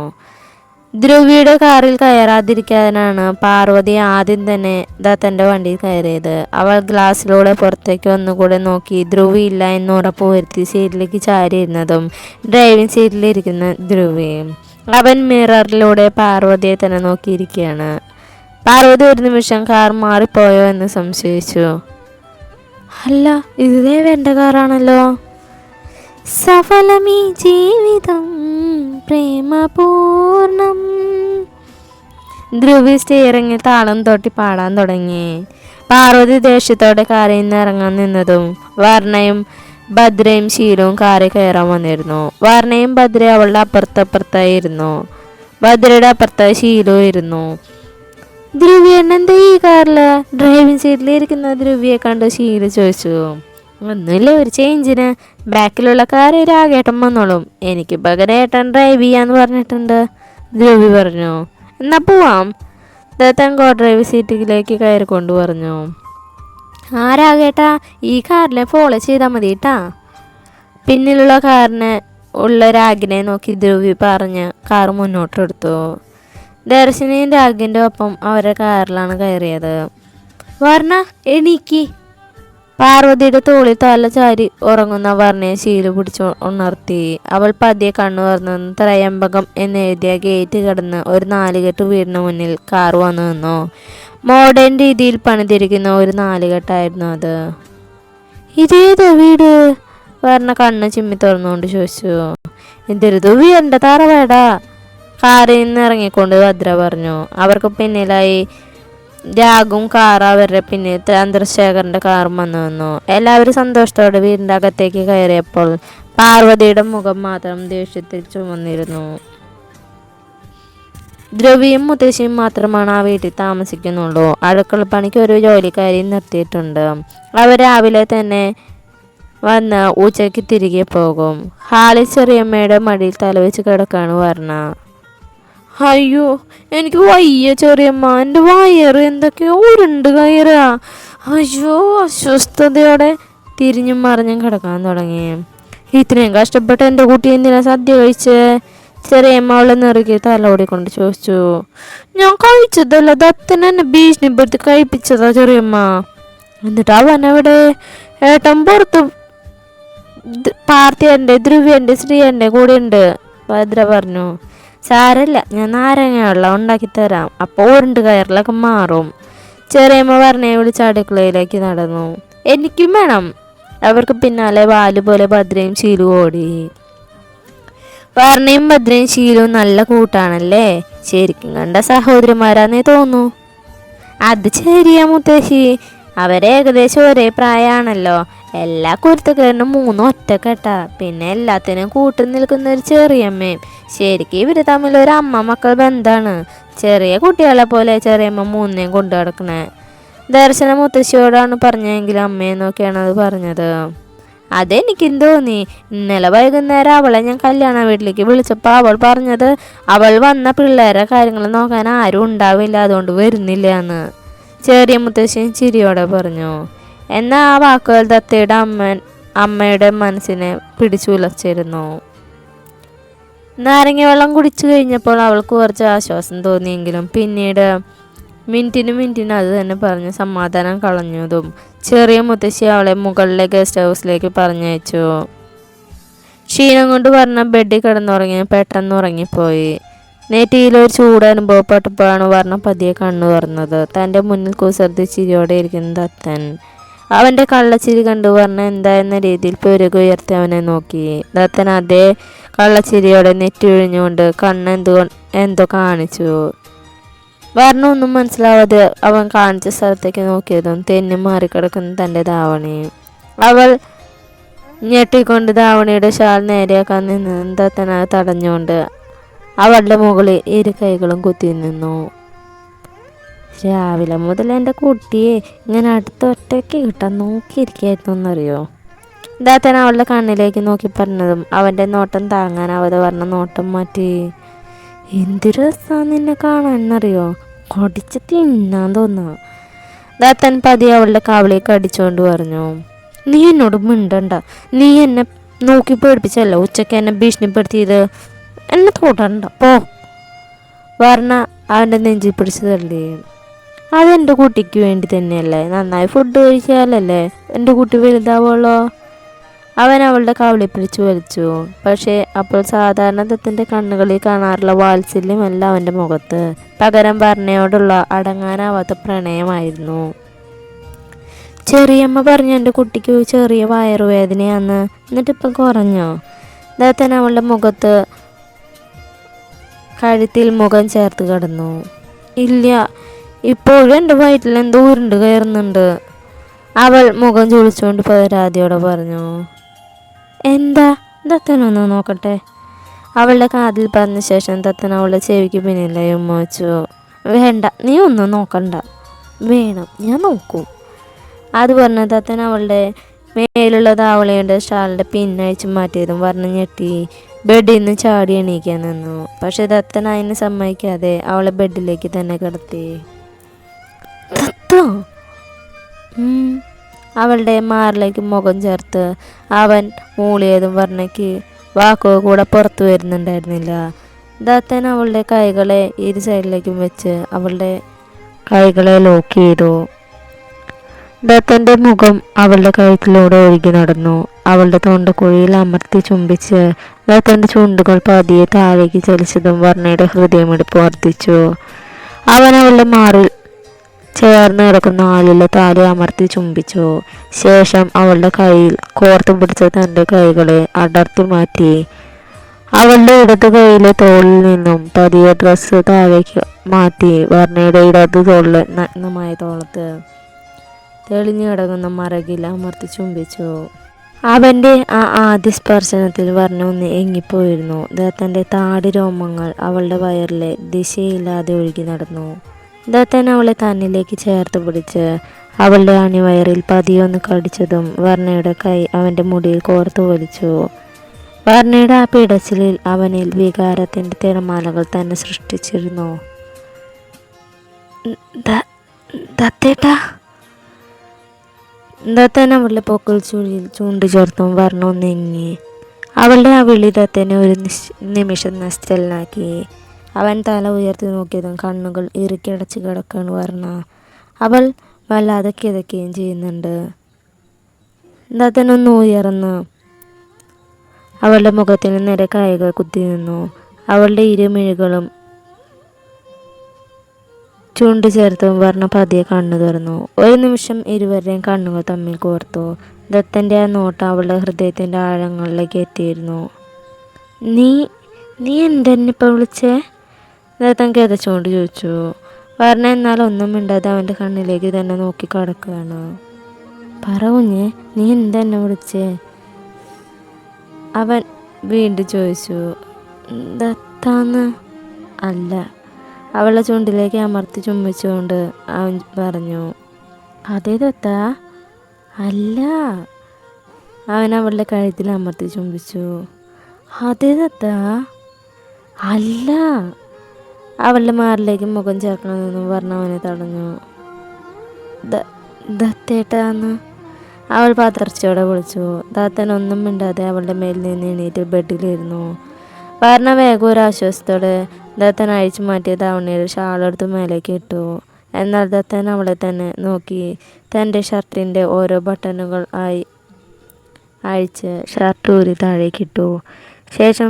ധ്രുവിയുടെ കാറിൽ കയറാതിരിക്കാനാണ് പാർവതി ആദ്യം തന്നെ ദത്തൻ്റെ വണ്ടിയിൽ കയറിയത്. അവൾ ഗ്ലാസ്സിലൂടെ പുറത്തേക്ക് ഒന്നുകൂടെ നോക്കി ധ്രുവി ഇല്ല എന്ന് ഉറപ്പ് വരുത്തി സീറ്റിലേക്ക് ചാരിയിരുന്നതും ഡ്രൈവിംഗ് സീറ്റിലിരിക്കുന്ന ധ്രുവിയും. അവൻ മിററിലൂടെ പാർവതിയെ തന്നെ നോക്കിയിരിക്കുകയാണ്. പാർവതി ഒരു നിമിഷം കാർ മാറിപ്പോയോ എന്ന് സംശയിച്ചു. അല്ല, ഇത് ദേവേൻ്റെ കാറാണല്ലോ. സഫലമീ ജീവിതം പ്രേമപൂർണം. ധ്രുവി സ്റ്റിയറിംഗിൽ താളം തൊട്ടി പാടാൻ തുടങ്ങി. പാർവതി ദേഷ്യത്തോടെ കാറിൽ നിന്ന് ഇറങ്ങാൻ നിന്നതും വർണ്ണയും ഭദ്രയും ശീലവും കാറിൽ കയറാൻ വന്നിരുന്നു. വർണ്ണയും ഭദ്രയും അവളുടെ അപ്പുറത്തപ്പുറത്തായി ഇരുന്നു. ഭദ്രയുടെ അപ്പുറത്തായി ശീലവും ഇരുന്നു. ധ്രുവി എന്താ ഈ കാറില്? ഡ്രൈവിംഗ് സീറ്റിലിരിക്കുന്ന ധ്രുവിയെ കണ്ട് ശീല ചോദിച്ചു. ഒന്നുമില്ല, ഒരു ചേഞ്ചിന്. ബാക്കിലുള്ള കാർ രാഗേട്ടൻ വന്നോളും. എനിക്ക് പകരം ഏട്ടൻ ഡ്രൈവ് ചെയ്യാന്ന് പറഞ്ഞിട്ടുണ്ട്, ധ്രുവി പറഞ്ഞു. എന്നാ പോവാം, ദത്തൻ കോ ഡ്രൈവ് സീറ്റിലേക്ക് കയറിക്കൊണ്ട് പറഞ്ഞു. ആ രാഗേട്ടാ, ഈ കാറിലെ ഫോളോ ചെയ്താൽ മതി കേട്ടാ, പിന്നിലുള്ള കാറിന് ഉള്ള രാഗിനെ നോക്കി ധ്രുവി പറഞ്ഞ് കാർ മുന്നോട്ടെടുത്തു. ദർശനയും രാഗിൻ്റെ ഒപ്പം അവരുടെ കാറിലാണ് കയറിയത്. വർണ്ണ എണീക്കി. പാർവതിയുടെ തോളിൽ തല ചാരി ഉറങ്ങുന്ന വർണ്ണയെ ശീല പിടിച്ച് ഉണർത്തി. അവൾ പതിയെ കണ്ണു തുറന്നു. ത്രയംബകം എന്നെഴുതിയ ഗേറ്റ് കടന്ന് ഒരു 4 വീടിന് മുന്നിൽ കാർ വന്നു നിന്നു. മോഡേൺ രീതിയിൽ പണിതിരിക്കുന്ന ഒരു 4 അത്. ഇതേതോ വീട്? വർണ്ണ കണ്ണ് ചിമ്മി തുറന്നുകൊണ്ട് ചോദിച്ചു. എന്തൊരു വീടിൻ്റെ തറവേടാ, കാറിൽ നിന്ന് ഇറങ്ങിക്കൊണ്ട് ഭദ്ര പറഞ്ഞു. അവർക്ക് പിന്നിലായി രാഗും കാർ അവരുടെ പിന്നിൽ ചന്ദ്രശേഖരൻ്റെ കാറും വന്നു നിന്നു. എല്ലാവരും സന്തോഷത്തോടെ വീടിൻ്റെ അകത്തേക്ക് കയറിയപ്പോൾ പാർവതിയുടെ മുഖം മാത്രം ദേഷ്യത്തിൽ ചുമന്നിരുന്നു. ധ്രുവിയും മുത്തശ്ശിയും മാത്രമാണ് ആ വീട്ടിൽ താമസിക്കുന്നുള്ളൂ. അടുക്കളപ്പണിക്ക് ഒരു ജോലിക്കാരി നിർത്തിയിട്ടുണ്ട്. അവർ രാവിലെ തന്നെ വന്ന് ഉച്ചയ്ക്ക് തിരികെ പോകും. ഹാളിൽ ചെറിയമ്മയുടെ മടിയിൽ തലവെച്ച് കിടക്കാണ് വർണ്ണ. അയ്യോ, എനിക്ക് വയ്യ ചെറിയമ്മ, എൻ്റെ വയറ് എന്തൊക്കെയോ ഉരുണ്ട് കയറുക. അയ്യോ, അസ്വസ്ഥതയോടെ തിരിഞ്ഞും മറിഞ്ഞും കിടക്കാൻ തുടങ്ങി. ഇത്രയും കഷ്ടപ്പെട്ട് എൻ്റെ കുട്ടി എന്തിനാ സദ്യ കഴിച്ച്? ചെറിയമ്മ അവളെ നെറുകി തലോടിക്കൊണ്ട് ചോദിച്ചു. ഞാൻ കഴിച്ചതല്ല, ദത്തൻ എന്നെ ഭീഷണിപ്പെടുത്തി കഴിപ്പിച്ചതാ ചെറിയമ്മ. എന്നിട്ട് അവനെവിടെ? ഏട്ടൻ പുറത്ത് പാർത്തിയൻ്റെ, ധ്രുവിയൻ്റെ, ശ്രീയൻ്റെ കൂടെ ഉണ്ട്, ഭദ്ര പറഞ്ഞു. സാരല്ല, ഞാൻ നാരങ്ങ വെള്ളം ഉണ്ടാക്കിത്തരാം, അപ്പോൾ ഉരുണ്ട് കയറിലൊക്കെ മാറും. ചെറിയമ്മ വർണ്ണയെ വിളിച്ച് അടുക്കളയിലേക്ക് നടന്നു. എനിക്കും വേണം. അവർക്ക് പിന്നാലെ വാല് പോലെ ഭദ്രയും ശീലും ഓടി. വർണ്ണയും ഭദ്രയും ശീലവും നല്ല കൂട്ടാണല്ലേ, ശരിക്കും കണ്ട സഹോദരിമാരാന്നേ തോന്നു. അത് ശരിയാ മുത്തശ്ശി, അവരെ ഏകദേശം ഒരേ പ്രായമാണല്ലോ. എല്ലാ കുരുത്തക്കാരനും 3 ഒറ്റക്കെട്ടാ, പിന്നെ എല്ലാത്തിനും കൂട്ടു നിൽക്കുന്ന ഒരു ചെറിയമ്മയും. ശരിക്കും ഇവർ തമ്മിൽ ഒരു അമ്മ മക്കൾ ബന്ധാണ്. ചെറിയ കുട്ടികളെ പോലെ ചെറിയമ്മ 3 കൊണ്ടു നടക്കണേ. ദർശന മുത്തശ്ശിയോടാണ് പറഞ്ഞെങ്കിലും അമ്മയെ നോക്കിയാണ് അത് പറഞ്ഞത്. അതെനിക്കും തോന്നി. ഇന്നലെ വൈകുന്നേരം അവളെ ഞാൻ കല്യാണ വീട്ടിലേക്ക് വിളിച്ചപ്പോൾ അവൾ പറഞ്ഞത് അവൾ വന്ന പിള്ളേരെ കാര്യങ്ങൾ നോക്കാൻ ആരും ഉണ്ടാവില്ല, അതുകൊണ്ട് വരുന്നില്ല എന്ന്. ചെറിയ മുത്തശ്ശൻ ചിരിയോടെ പറഞ്ഞു. എന്നാൽ ആ വാക്കുകൾ ദത്തയുടെ അമ്മയുടെ മനസ്സിനെ പിടിച്ചുലച്ചിരുന്നു. നാരങ്ങ വെള്ളം കുടിച്ചു കഴിഞ്ഞപ്പോൾ അവൾക്ക് കുറച്ച് ആശ്വാസം തോന്നിയെങ്കിലും പിന്നീട് മിനിറ്റിന് അത് തന്നെ പറഞ്ഞ് സമാധാനം കളഞ്ഞതും ചെറിയ മുത്തശ്ശി അവളെ മുകളിലെ ഗസ്റ്റ് ഹൗസിലേക്ക് പറഞ്ഞയച്ചു. ക്ഷീണം കൊണ്ട് പറഞ്ഞ ബെഡിൽ കിടന്നുറങ്ങി പെട്ടെന്ന് ഉറങ്ങിപ്പോയി. നെറ്റിയിലൊരു ചൂട് അനുഭവപ്പെട്ടപ്പോഴാണ് വർണ്ണ പതിയെ കണ്ണു തുറന്നത്. തൻ്റെ മുന്നിൽ കുസൃതി ചിരിയോടെ ഇരിക്കുന്ന ദത്തൻ. അവൻ്റെ കള്ളച്ചിരി കണ്ടു വർണ്ണ എന്താ എന്ന രീതിയിൽ പുരുക ഉയർത്തി അവനെ നോക്കി. ദത്തൻ അതേ കള്ളച്ചിരിയോടെ നെറ്റി ഒഴിഞ്ഞുകൊണ്ട് എന്തോ കാണിച്ചു. വർണ്ണ ഒന്നും മനസ്സിലാവാതെ അവൻ കാണിച്ച സ്ഥലത്തേക്ക് നോക്കിയതും തെന്നി മാറിക്കിടക്കുന്ന തൻ്റെ ധാവണി. അവൾ ഞെട്ടിക്കൊണ്ട് ധാവണിയുടെ ഷാൾ നേരെയാക്കാൻ നിന്ന് ദത്തനായി തടഞ്ഞുകൊണ്ട് അവളുടെ മുകളിൽ ഇരു കൈകളും കുത്തി നിന്നു. രാവിലെ മുതൽ എൻ്റെ കുട്ടിയെ ഇങ്ങനെ അടുത്ത് ഒറ്റയ്ക്ക് കിട്ടാൻ നോക്കിയിരിക്കായിരുന്നു എന്നറിയോ? ദത്തൻ അവളുടെ കണ്ണിലേക്ക് നോക്കി പറഞ്ഞതും അവൻ്റെ നോട്ടം താങ്ങാനാവാതെ പറഞ്ഞ നോട്ടം മാറ്റി. എന്തൊരു രസമാണ് നിന്നെ കാണാൻ എന്നറിയോ? കടിച്ച് തിന്നാൻ തോന്നുക. ദത്തൻ പതിയെ അവളുടെ കാവലേക്ക് അടിച്ചുകൊണ്ട് പറഞ്ഞു, നീ എന്നോട് മിണ്ടണ്ട. നീ എന്നെ നോക്കി പേടിപ്പിച്ചല്ലോ ഉച്ചയ്ക്ക് എന്നെ ഭീഷണിപ്പെടുത്തിയത്. എന്നെ തൊടണ്ട പോ. വർണ്ണ അവൻ്റെ നെഞ്ചിൽ പിടിച്ച് തള്ളി. അതെൻ്റെ കുട്ടിക്ക് വേണ്ടി തന്നെയല്ലേ. നന്നായി ഫുഡ് കഴിച്ചാലല്ലേ എൻ്റെ കുട്ടി വലുതാവുള്ളൂ. അവൻ അവളുടെ കവിളി പിടിച്ചു വലിച്ചു. പക്ഷേ അപ്പോൾ സാധാരണ ദത്തൻ്റെ കണ്ണുകളിൽ കാണാറുള്ള വാത്സല്യമല്ല അവൻ്റെ മുഖത്ത്. പകരം വർണ്ണയോടുള്ള അടങ്ങാനാവാത്ത പ്രണയമായിരുന്നു. ചെറിയമ്മ പറഞ്ഞു എൻ്റെ കുട്ടിക്ക് ചെറിയ വയറുവേദനയാന്ന്. എന്നിട്ടിപ്പം കുറഞ്ഞോ? ദത്തൻ അവളുടെ മുഖത്ത് കഴുത്തിൽ മുഖം ചേർത്ത് കിടന്നു. ഇല്ല, ഇപ്പോഴും എൻ്റെ വയറ്റിൽ എന്തോ ഉരുണ്ട് കയറുന്നുണ്ട്. അവൾ മുഖം ചുളിച്ചുകൊണ്ട് പരാതിയോടെ പറഞ്ഞു. എന്താ? ദത്തനൊന്ന് നോക്കട്ടെ. അവളുടെ കാതിൽ പറഞ്ഞ ശേഷം ദത്തൻ അവളുടെ ചെവിക്ക് പിന്നിലായി ഉമ്മ വെച്ചു. വേണ്ട, നീ ഒന്നും നോക്കണ്ട. വേണം, ഞാൻ നോക്കും. അത് പറഞ്ഞ ദത്തൻ അവളുടെ മേലുള്ള താവളയുടെ ഷാളിൻ്റെ പിന്നഴിച്ചു മാറ്റിയതും വർണ്ണ ഞെട്ടി ബെഡിൽ നിന്ന് ചാടി എണീക്കാൻ നിന്നു. പക്ഷെ ദത്തൻ അതിന് സമ്മതിക്കാതെ അവളെ ബെഡിലേക്ക് തന്നെ കിടത്തി. അവളുടെ മാറിലേക്ക് മുഖം ചേർത്ത് അവൻ മൂളിയതും വർണ്ണയ്ക്ക് വാക്കുകൾ കൂടെ പുറത്തു വരുന്നുണ്ടായിരുന്നില്ല. ദത്തൻ അവളുടെ കൈകളെ ഇരു സൈഡിലേക്കും വെച്ച് അവളുടെ കൈകളെ ലോക്ക് ചെയ്തു. ദത്തൻ്റെ മുഖം അവളുടെ കഴുത്തിലൂടെ ഒഴുകി നടന്നു. അവളുടെ തൊണ്ടക്കുഴിയിൽ അമർത്തി ചുംബിച്ച് ദത്തൻ്റെ ചുണ്ടുകൾ പതിയെ താഴേക്ക് ചലിച്ചതും വർണ്ണയുടെ ഹൃദയമിടിപ്പ് വർദ്ധിച്ചു. അവൻ അവളുടെ മാറിൽ ചേർന്ന് കിടക്കുന്ന ആലിലെ താലി അമർത്തി ചുംബിച്ചു. ശേഷം അവളുടെ കയ്യിൽ കോർത്തു പിടിച്ച തൻ്റെ കൈകളെ അടർത്തി മാറ്റി. അവളുടെ ഇടത് കൈയിലെ തോളിൽ നിന്നും പതിയെ ഡ്രസ്സ് താഴേക്ക് മാറ്റി വർണ്ണയുടെ ഇടത് തോളിലെ നഗ്നമായ തോളത്ത് തെളിഞ്ഞു കിടക്കുന്ന മറകിൽ അമർത്തി ചുംബിച്ചു. അവൻ്റെ ആ ആദ്യ സ്പർശനത്തിൽ വർണ്ണ ഒന്ന് എങ്ങിപ്പോയിരുന്നു. ദത്തൻ്റെ താടി രോമങ്ങൾ അവളുടെ വയറിലെ ദിശയില്ലാതെ ഒഴുകി നടന്നു. ദത്തൻ അവളെ തന്നിലേക്ക് ചേർത്ത് പിടിച്ച് അവളുടെ അണിവയറിൽ പതിയൊന്ന് കടിച്ചതും വർണ്ണയുടെ കൈ അവൻ്റെ മുടിയിൽ കോർത്തു വലിച്ചു. വർണ്ണയുടെ ആ പിടച്ചിലിൽ അവനിൽ വികാരത്തിൻ്റെ തിരമാലകൾ തന്നെ സൃഷ്ടിച്ചിരുന്നു. ദത്തേട്ടാ. ദത്തൻ അവളുടെ പൊക്കിൾ ചുഴിയിൽ ചൂണ്ടു ചേർത്തും വർണ്ണ ഒന്നെങ്ങി. അവളുടെ ആ വിളി ദത്തനെ ഒരു നിമിഷം നിശ്ചലനാക്കി. അവൻ തല ഉയർത്തി നോക്കിയതും കണ്ണുകൾ ഇറുക്കിയടച്ച് കിടക്കുകയാണ് വർണ്ണ. അവൾ വല്ലാതെ കിതക്കുകയും ചെയ്യുന്നുണ്ട്. ദത്തനൊന്ന് ഉയർന്ന് അവളുടെ മുഖത്തിന് നേരെ കൈകൾ കുത്തി നിന്നു. അവളുടെ ഇരുമിഴികളും ചുണ്ടു ചേർത്തും വർണ്ണ പതിയെ കണ്ണു തുറന്നു. ഒരു നിമിഷം ഇരുവരുടെയും കണ്ണുകൾ തമ്മിൽ കോർത്തു. ദത്തൻ്റെ ആ നോട്ടം അവളുടെ ഹൃദയത്തിൻ്റെ ആഴങ്ങളിലേക്ക് എത്തിയിരുന്നു. നീ എന്തെന്നിപ്പോൾ വിളിച്ചേ? ദത്തൻ കിതച്ചുകൊണ്ട് ചോദിച്ചു. വർണ്ണ എന്നാൽ ഒന്നും മിണ്ടാതെ അവൻ്റെ കണ്ണിലേക്ക് തന്നെ നോക്കി കിടക്കുകയാണ്. പറ കുഞ്ഞേ, നീ എന്തെന്നെ വിളിച്ചേ? അവൻ വീണ്ടും ചോദിച്ചു. ദത്താന്ന്? അല്ല. അവളുടെ ചുണ്ടിലേക്ക് അമർത്തി ചുംബിച്ചുകൊണ്ട് അവൻ പറഞ്ഞു. അതേ ദത്താ? അല്ല. അവൻ അവളുടെ കഴുത്തിൽ അമർത്തി ചുംബിച്ചു. അതേ ദത്താ? അല്ല. അവളുടെ മാറിലേക്ക് മുഖം ചേർക്കണമെന്നും പറഞ്ഞ് അവനെ തടഞ്ഞു. ദത്തേട്ടാന്ന് അവൾ പതർച്ചയോടെ വിളിച്ചു. ദത്തൻ ഒന്നും മിണ്ടാതെ അവളുടെ മേൽ നിന്ന് എണീറ്റ് ബെഡിലിരുന്നു. വർണ്ണ വേഗം ഒരു ആശ്വാസത്തോടെ ദത്തൻ അഴിച്ചു മാറ്റിയ ധാവണിയിൽ ഷാളെടുത്ത് മേലേക്ക് ഇട്ടു. എന്നാൽ ദത്തൻ അവളെ തന്നെ നോക്കി തൻ്റെ ഷർട്ടിൻ്റെ ഓരോ ബട്ടണുകൾ അഴിച്ച് ഷർട്ട് ഊരി താഴേക്കിട്ടു. ശേഷം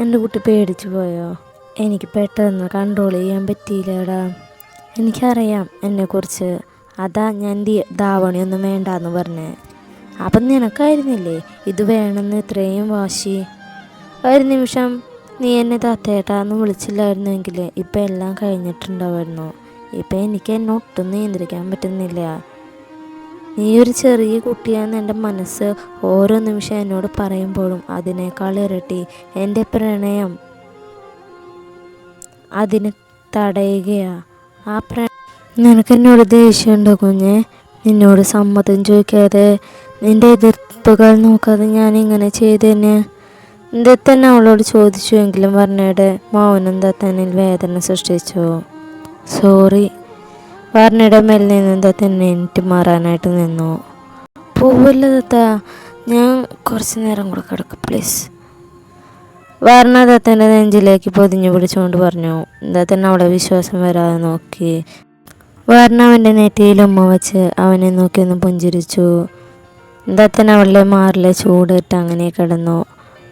എൻ്റെ കുട്ടി പേടിച്ചു പോയോ? എനിക്ക് പെട്ടെന്ന് കൺട്രോൾ ചെയ്യാൻ പറ്റിയില്ലടാ. എനിക്കറിയാം എന്നെക്കുറിച്ച്, അതാ ഞാൻ ധാവണിയൊന്നും വേണ്ടാന്ന് പറഞ്ഞേ. അപ്പം നിനക്കായിരുന്നില്ലേ ഇത് വേണമെന്ന് ഇത്രയും വാശി? ഒരു നിമിഷം നീ എന്നെ താത്തേട്ടാന്ന് വിളിച്ചില്ലായിരുന്നെങ്കിൽ ഇപ്പം എല്ലാം കഴിഞ്ഞിട്ടുണ്ടാവുമായിരുന്നു. ഇപ്പം എനിക്ക് എന്നെ ഒട്ടും നിയന്ത്രിക്കാൻ പറ്റുന്നില്ല. നീ ഒരു ചെറിയ കുട്ടിയാന്ന് എൻ്റെ മനസ്സ് ഓരോ നിമിഷം എന്നോട് പറയുമ്പോഴും അതിനേക്കാൾ ഇരട്ടി എൻ്റെ പ്രണയം അതിനെ തടയുകയാ. നിനക്കെന്നോട് ദേഷ്യമുണ്ടോ കുഞ്ഞെ? നിന്നോട് സമ്മതം ചോദിക്കാതെ നിൻ്റെ എതിർപ്പുകൾ നോക്കാതെ ഞാൻ ഇങ്ങനെ ചെയ്തേനെ. ദത്തൻ അവളോട് ചോദിച്ചുവെങ്കിലും വർണ്ണയുടെ മൗനം ദത്തനിൽ വേദന സൃഷ്ടിച്ചു. സോറി. വർണ്ണയുടെ മേൽ നിന്ന് ദത്തൻ എണീറ്റ് മാറാനായിട്ട് നിന്നു. പോവില്ല ദത്ത, ഞാൻ കുറച്ച് നേരം കൂടെ കിടക്കും പ്ലീസ്. വർണ്ണ ദത്തൻ്റെ നെഞ്ചിലേക്ക് പൊതിഞ്ഞു പിടിച്ചുകൊണ്ട് പറഞ്ഞു. ദത്തൻ അവളെ വിശ്വാസം വരാതെ നോക്കി. വർണ്ണ അവൻ്റെ നെറ്റിയിൽ ഉമ്മ വെച്ച് അവനെ നോക്കി ഒന്ന് പുഞ്ചിരിച്ചു. ദത്തൻ അവളുടെ മാറിലെ ചൂടിട്ട് അങ്ങനെ കിടന്നു.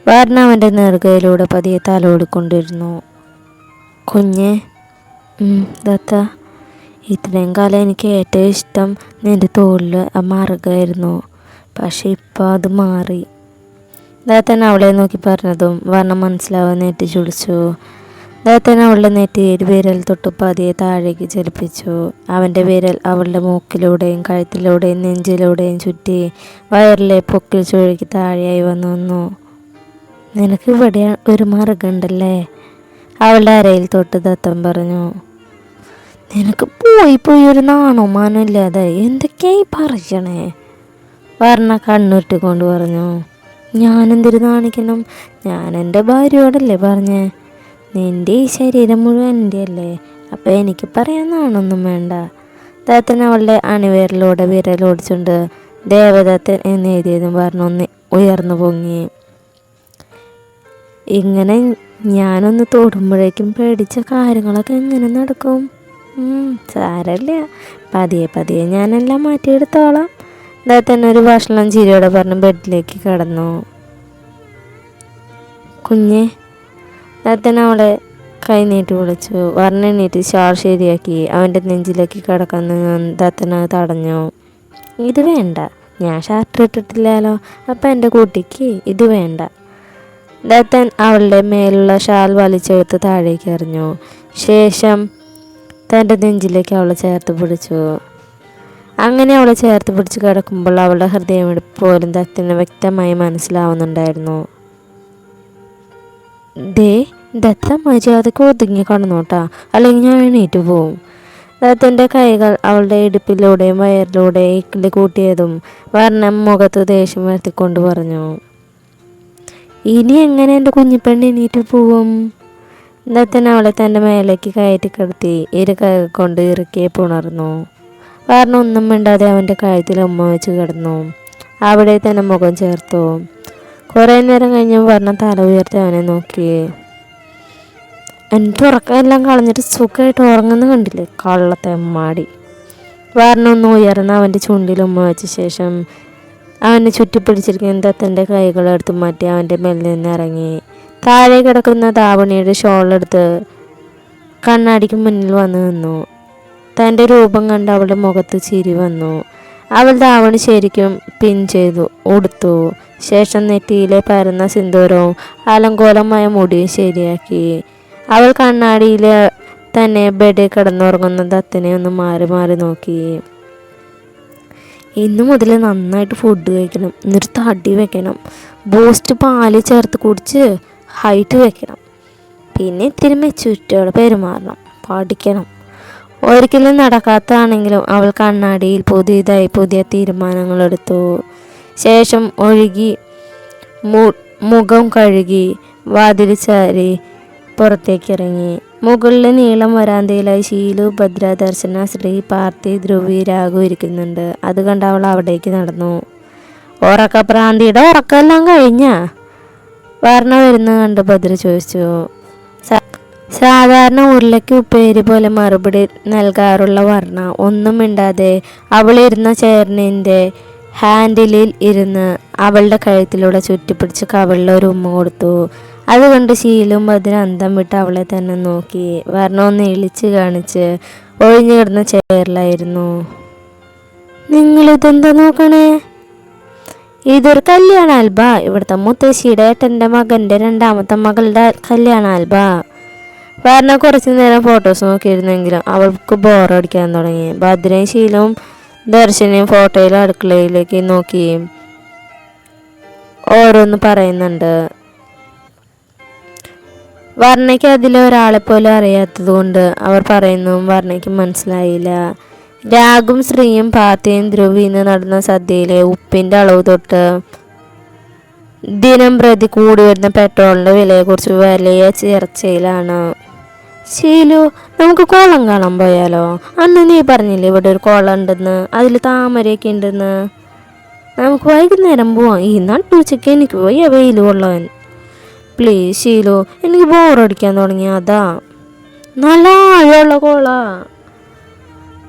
വർണ്ണ അവൻ്റെ നെറുകയിലൂടെ പതിയെ തലോടിക്കൊണ്ടിരുന്നു. കുഞ്ഞെ. ദത്ത, ഇത്രയും കാലം എനിക്ക് ഏറ്റവും ഇഷ്ടം നിൻ്റെ തോളിൽ മറുകായിരുന്നു. പക്ഷെ ഇപ്പോൾ അത് മാറി. ദത്തൻ അവളെ നോക്കി പറഞ്ഞതും വർണ്ണ മനസ്സിലാവാൻ നെറ്റി ചുളിച്ചു. ദത്തൻ അവളുടെ നെറ്റിയിൽ വിരൽ തൊട്ട് പതിയെ താഴേക്ക് ചലിപ്പിച്ചു. അവൻ്റെ വിരൽ അവളുടെ മൂക്കിലൂടെയും കഴുത്തിലൂടെയും നെഞ്ചിലൂടെയും ചുറ്റി വയറിലെ പൊക്കിൽ ചുഴക്കി താഴെയായി വന്നു. നിനക്ക് ഇവിടെ ഒരു മറുകുണ്ടല്ലേ? അവളുടെ അരയിൽ തൊട്ട് ദത്തൻ പറഞ്ഞു. നിനക്ക് പോയി ഒരു നാണോ മാനോ ഇല്ലാതെ എന്തൊക്കെയായി പറയണേ? വർണ്ണ കണ്ണുരുട്ടിക്കൊണ്ട് പറഞ്ഞു. ഞാനെന്തൊരു നാണിക്കണം? ഞാൻ എൻ്റെ ഭാര്യയോടല്ലേ പറഞ്ഞേ. നിൻ്റെ ഈ ശരീരം മുഴുവൻ എൻ്റെ അല്ലേ, അപ്പം എനിക്ക് പറയാൻ നാണൊന്നും വേണ്ട. ദത്തൻ അവളുടെ അണിവേരിലൂടെ വിരലോടിച്ചുകൊണ്ട് ദേവദത്തൻ എന്നെഴുതിയതും പറഞ്ഞൊന്ന് ഉയർന്നു പൊങ്ങി. ഇങ്ങനെ ഞാനൊന്ന് തൊടുമ്പോഴേക്കും പേടിച്ച കാര്യങ്ങളൊക്കെ എങ്ങനെ നടക്കും? സാരമില്ല, പതിയെ ഞാനെല്ലാം മാറ്റിയെടുത്തോളാം. ദത്തൻ ഒരു ഭക്ഷണം ചിരിയോടെ പറഞ്ഞ് ബെഡിലേക്ക് കിടന്നു. കുഞ്ഞെ. ദത്തൻ അവളെ കൈ നീട്ടി വിളിച്ചു. വർണ്ണ എണീറ്റ് ഷാൾ ശരിയാക്കി അവൻ്റെ നെഞ്ചിലേക്ക് കിടക്കുന്ന ദത്തൻ തടഞ്ഞു. ഇത് വേണ്ട, ഞാൻ ഷർട്ട് ഇട്ടിട്ടില്ലല്ലോ, അപ്പം എൻ്റെ കുട്ടിക്ക് ഇത് വേണ്ട. ദത്തൻ അവളുടെ മേലുള്ള ഷാൾ വലിച്ചെടുത്ത് താഴേക്ക് എറിഞ്ഞു. ശേഷം തൻ്റെ നെഞ്ചിലേക്ക് അവളെ ചേർത്ത് പിടിച്ചു. അങ്ങനെ അവളെ ചേർത്ത് പിടിച്ച് കിടക്കുമ്പോൾ അവളുടെ ഹൃദയമിടിപ്പ് പോലും ദത്തന് വ്യക്തമായി മനസ്സിലാവുന്നുണ്ടായിരുന്നു. ദത്ത മര്യാദക്ക് ഒതുങ്ങി കടന്നോട്ടാ, അല്ലെങ്കിൽ ഞാൻ എണീറ്റ് പോവും. ദത്തൻ്റെ കൈകൾ അവളുടെ ഇടുപ്പിലൂടെയും വയറിലൂടെയും ഇക്കിളി കൂട്ടിയതും വർണ്ണം മുഖത്ത് ദേഷ്യം വരുത്തിക്കൊണ്ട് പറഞ്ഞു. ഇനി എങ്ങനെ എൻ്റെ കുഞ്ഞിപ്പെണ്ണ് എണീറ്റ് പോവും? ദത്തൻ അവളെ തൻ്റെ മേലേക്ക് കയറ്റി കിടത്തി ഇരു കൈകൾ കൊണ്ട് ഇറുക്കിയെ പുണർന്നു. വർണ്ണ ഒന്നും മിണ്ടാതെ അവൻ്റെ കഴുത്തിൽ ഉമ്മ വെച്ച് കിടന്നു. അവിടെ തന്നെ മുഖം ചേർത്തു. കുറേ നേരം കഴിഞ്ഞ് വർണ്ണ തല ഉയർത്തി അവനെ നോക്കി. എൻ്റെ ഉറക്കമെല്ലാം കളഞ്ഞിട്ട് സുഖമായിട്ട് ഉറങ്ങുന്ന കണ്ടില്ലേ കള്ളത്തെമ്മാടി. വർണ്ണ ഒന്ന് ഉയർന്ന് അവൻ്റെ ചുണ്ടിൽ ഉമ്മ വെച്ച ശേഷം അവനെ ചുറ്റിപ്പിടിച്ചിരിക്കുന്ന ദത്തൻ്റെ കൈകളെടുത്ത് മാറ്റി അവൻ്റെ മേൽ നിന്ന് ഇറങ്ങി താഴെ കിടക്കുന്ന ധാവണിയുടെ ഷോളെടുത്ത് കണ്ണാടിക്ക് മുന്നിൽ വന്ന് നിന്നു. തൻ്റെ രൂപം കണ്ട് അവളുടെ മുഖത്ത് ചിരി വന്നു. അവൾ ധാവണി ശരിക്കും പിൻ ചെയ്തു ഉടുത്തു. ശേഷം നെറ്റിയിലെ പരന്ന സിന്ദൂരവും അലങ്കോലമായ മുടിയും ശരിയാക്കി. അവൾ കണ്ണാടിയിൽ തന്നെ ബെഡിൽ കിടന്നുറങ്ങുന്ന ദത്തനെ ഒന്ന് മാറി മാറി നോക്കി. ഇന്നു മുതൽ നന്നായിട്ട് ഫുഡ് കഴിക്കണം, എന്നിട്ട് തടി വെക്കണം, ബൂസ്റ്റ് പാല് ചേർത്ത് കുടിച്ച് ഹൈറ്റ് വെക്കണം, പിന്നെ ഇത്തിരി മെച്ചൂരിറ്റിയോടെ പെരുമാറണം, പഠിക്കണം. ഒരിക്കലും നടക്കാത്തതാണെങ്കിലും അവൾ കണ്ണാടിയിൽ പുതിയ തീരുമാനങ്ങളെടുത്തു. ശേഷം മുഖം കഴുകി വാതിൽ ചാരി പുറത്തേക്കിറങ്ങി. മുകളിലെ നീളം വരാന്തയിലായി ശീലു, ഭദ്ര, ദർശന, ശ്രീ, പാർത്തി, ധ്രുവി, രാഘു ഇരിക്കുന്നുണ്ട്. അത് കണ്ട് അവൾ അവിടേക്ക് നടന്നു. ഉറക്കപ്രാന്തിയുടെ ഉറക്കമെല്ലാം കഴിഞ്ഞാ? വർണ്ണ വരുന്നത് കണ്ട് ഭദ്ര ചോദിച്ചു. സാധാരണ ഉരുളയ്ക്ക് ഉപ്പേരി പോലെ മറുപടി നൽകാറുള്ള വർണ്ണ ഒന്നും മിണ്ടാതെ അവളിരുന്ന ചെയറിൻ്റെ ഹാൻഡിലിൽ ഇരുന്ന് അവളുടെ കഴുത്തിലൂടെ ചുറ്റിപ്പിടിച്ച് കവിളിൽ ഒരു ഉമ്മ കൊടുത്തു. അതുകൊണ്ട് ശീലും ഭദ്ര അന്തം വിട്ട് അവളെ തന്നെ നോക്കി. വർണ്ണ ഒന്ന് ഇളിച്ച് കാണിച്ച് ഒഴിഞ്ഞു കിടന്ന ചെയറിലായിരുന്നു. നിങ്ങളിതെന്താ നോക്കണേ? ഇതൊരു കല്യാണ ആൽബ. ഇവിടുത്തെ മുത്തശ്ശിയുടെ ഏട്ടൻ്റെ മകൻ്റെ രണ്ടാമത്തെ മകളുടെ കല്യാണ ആൽബ. വർണ്ണ കുറച്ചു നേരം ഫോട്ടോസ് നോക്കിയിരുന്നെങ്കിലും അവൾക്ക് ബോറടിക്കാൻ തുടങ്ങി. ഭദ്രയും ശീലവും ദർശനയും ഫോട്ടോയിൽ അടുക്കളയിലേക്ക് നോക്കി ഓരോന്ന് പറയുന്നുണ്ട്. വർണ്ണയ്ക്ക് അതിലൊരാളെ പോലും അറിയാത്തത് കൊണ്ട് അവർ പറയുന്നു വർണ്ണയ്ക്ക് മനസ്സിലായില്ല. രാഗും ശ്രീയും പാർത്തിയും ധ്രുവിന്ന് നടന്ന സദ്യയിലെ ഉപ്പിൻ്റെ അളവ് തൊട്ട് ദിനം പ്രതി കൂടി വരുന്ന പെട്രോളിൻ്റെ വിലയെക്കുറിച്ച് വലിയ ചർച്ചയിലാണ്. ശീലു, നമുക്ക് കോളം കാണാൻ പോയാലോ? അന്ന് നീ പറഞ്ഞില്ലേ ഇവിടെ ഒരു കോളം ഉണ്ടെന്ന്, അതിൽ താമരയൊക്കെ ഉണ്ടെന്ന്. നമുക്ക് വൈകുന്നേരം പോവാം. ഈ നട്ടുച്ചയ്ക്ക് എനിക്ക് പോയി വെയിൽ കൊള്ളാൻ. പ്ലീസ് ശീലു, എനിക്ക് ബോറടിക്കാൻ തുടങ്ങി. അതാ നല്ല ആഴമുള്ള കോളാ.